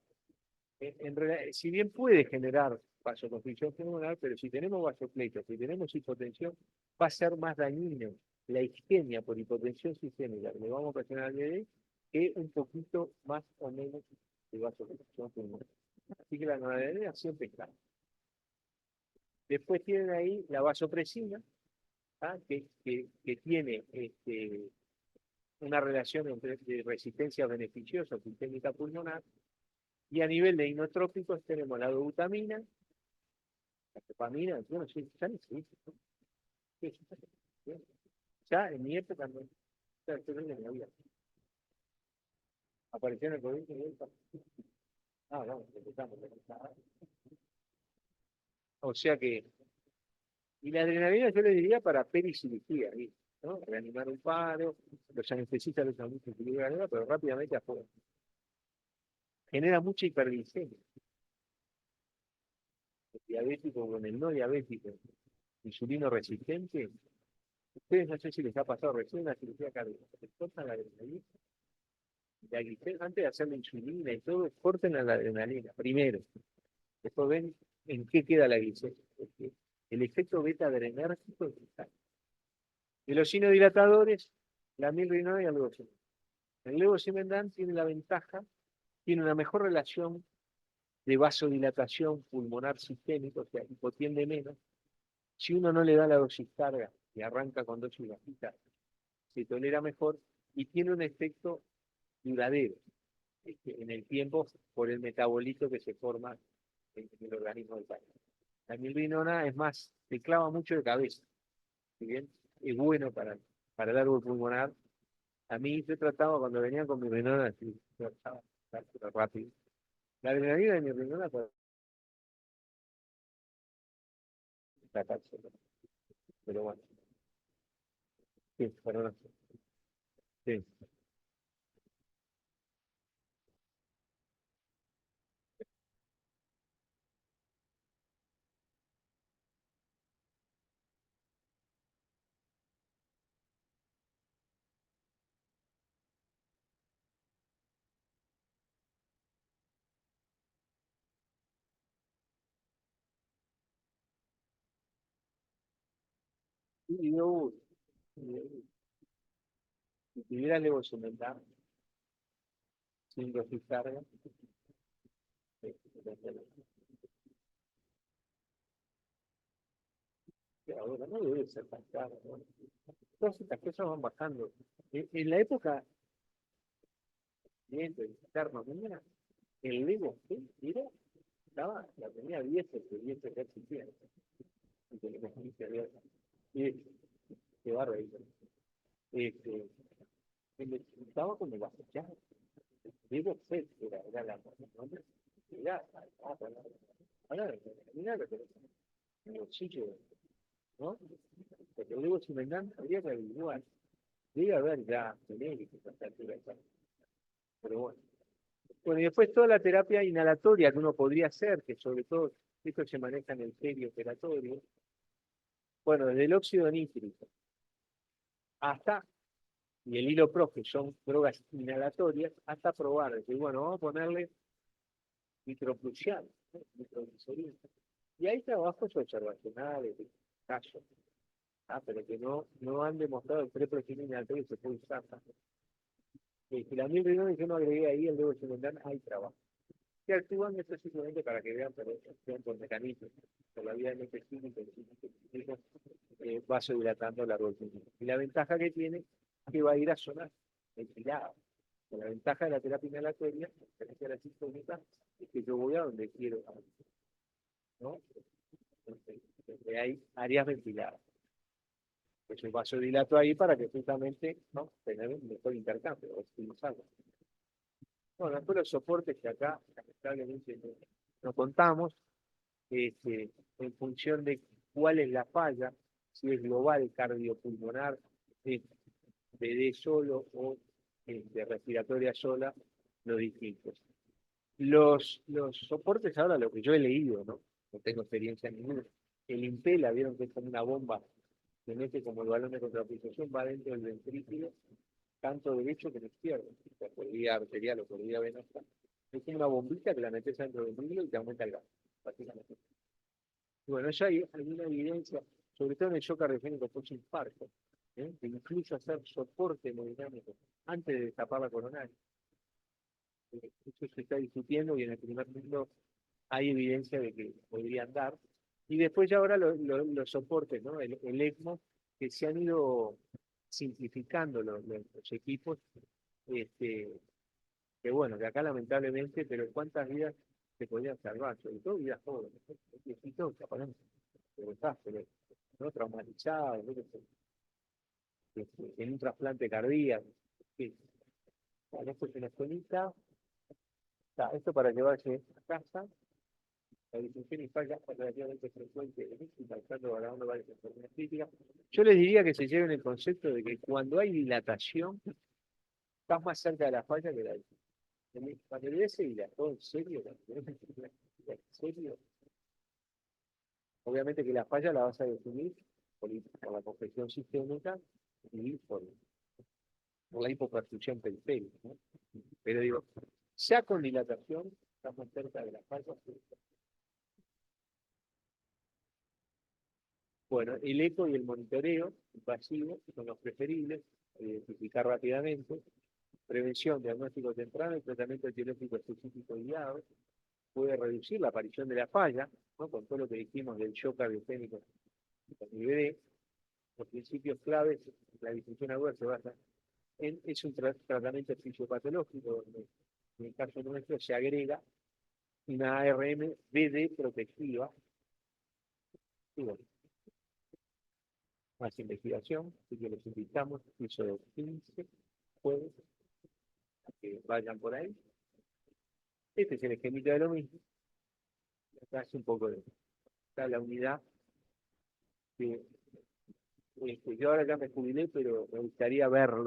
Si bien puede generar vasoconstricción pulmonar, pero si tenemos vasopleitos, si tenemos hipotensión, va a ser más dañino la isquemia por hipotensión sistémica que le vamos a ocasionar al bebé que un poquito más o menos de vasoconstricción pulmonar. Así que la noradrenalina siempre está. Después tienen ahí la vasopresina, ¿ah? que tiene una relación entre de resistencia beneficiosa sistémica pulmonar, y a nivel de inotrópicos tenemos la dobutamina, la dopamina, bueno, sí, ya no se dice, ¿no? Sí, ya en mi época no, ya estoy en la vida. Apareció en el COVID. Vamos, empezamos. O sea que, y la adrenalina yo le diría para pericirugía, ¿no? Reanimar un paro, los anestesistas los anestesistas equilibran, pero rápidamente afuera. Genera mucha hiperglicemia. El diabético con el no diabético, insulino resistente. Ustedes no sé si les ha pasado recién una cirugía cardíaca. Les cortan la adrenalina. La glicemia, antes de hacer la insulina y todo, corten a la adrenalina primero. Después ven en qué queda la glicemia. Porque el efecto beta adrenérgico es brutal. De los sinodilatadores, la milrinona y el levosimendan. El levosimendan tiene la ventaja, tiene una mejor relación de vasodilatación pulmonar sistémica, o sea, hipotiende menos. Si uno no le da la dosis carga y arranca con dosis bajita, se tolera mejor y tiene un efecto duradero en el tiempo por el metabolito que se forma en el organismo del paciente. La milrinona es más, se clava mucho de cabeza, si bien es bueno para el árbol pulmonar. A mí yo trataba cuando venían con milrinona, así, trataba rápido. La adrenalina de milrinona para sacárselo, pero bueno, sí, perdón. Sí. Y yo, si tuviera levosumendar sin dosis carga, ahora no debe ser tan caro, ¿no? Todas estas cosas van bajando. En la época de interno, mira, el Lego, ¿sí? Mira, estaba, la tenía 10 porque 10 ya existía. Y tenemos 15 abiertas. Y qué bárbaro. Este, estaba como basallado. Lego Fed era la nombre. Era, ahora, mira lo que el bolsillo, ¿no? Porque luego si me dan, habría que averiguar. Debe haber ya genéricos a esta altura, pero bueno. Bueno, y después toda la terapia inhalatoria que uno podría hacer, que sobre todo esto se maneja en el perioperatorio, bueno, desde el óxido nítrico hasta, y el hilo que son drogas inhalatorias, hasta probar, decir, bueno, vamos a ponerle nitroprusiano, ¿no? Nitroglicerina. Y hay trabajos observacionales, de casos, pero que no han demostrado el preproteína inhalatorio que se puede usar. Si la milrinona yo no agregué ahí el levosimendan, hay trabajo. Que actúan esto simplemente para que vean, pero actúan por mecanismos, por la vía de químico, vasodilatando la rodilla. Y la ventaja que tiene es que va a ir a zonas ventiladas. La ventaja de la terapia inhalatoria, a diferencia de la sistémica, es que yo voy a donde quiero, ¿no? Donde hay áreas ventiladas. Pues el vasodilato ahí para que justamente, ¿no? Tener un mejor intercambio, optimizarlo. Bueno, después los soportes que acá, lamentablemente, no contamos, en función de cuál es la falla, si es global, cardiopulmonar, es BD solo o de respiratoria sola, los distintos. Los soportes ahora, lo que yo he leído, no tengo experiencia ninguna, el Impela, vieron que es como una bomba que mete como el balón de contraposición, va dentro del ventrículo, tanto derecho como izquierdo, por vía arterial o por vía venosa. Es como una bombita que la metes dentro del ventrículo y te aumenta el gas, básicamente. Y bueno, ya hay alguna evidencia, sobre todo en el shock cardiogénico post-infarto, que incluso hacer soporte hemodinámico antes de destapar la coronaria. Eso se está discutiendo y en el primer mundo hay evidencia de que podrían dar. Y después ya ahora los soportes, ¿no? El ECMO, que se han ido simplificando los equipos, este, que bueno, que acá lamentablemente, pero cuántas vidas se podrían salvar, sobre todo vidas jóvenes, viejitos que aparecen, pero no traumatizados, ¿no? En un trasplante cardíaco. Sí. Bueno, esto es una escuelita, esto para llevarse a casa. La disfunción infarta es relativamente frecuente y marcando ganando varias enfermedades críticas. Yo les diría que se lleven el concepto de que cuando hay dilatación, estás más cerca de la falla que la disfunción. Cuando le se dilató en serio, en serio, obviamente que la falla la vas a definir por la confección sistémica y por la hipoperfusión periférica, ¿no? Pero digo, ya con dilatación, estamos cerca de la falla. Bueno, el eco y el monitoreo invasivo son los preferibles, identificar rápidamente. Prevención, diagnóstico temprano y tratamiento etiológico específico guiado. Puede reducir la aparición de la falla, ¿no? Con todo lo que dijimos del shock cardiogénico con el IBD. Los principios claves, la disfunción aguda se basa es un tratamiento fisiopatológico, donde en el caso nuestro se agrega una ARM BD protectiva. Y bueno, más investigación, así que los invitamos, piso 15, jueves, a que vayan por ahí. Este es el esquemita de lo mismo. Acá es un poco de está la unidad que yo ahora ya me jubilé, pero me gustaría verlo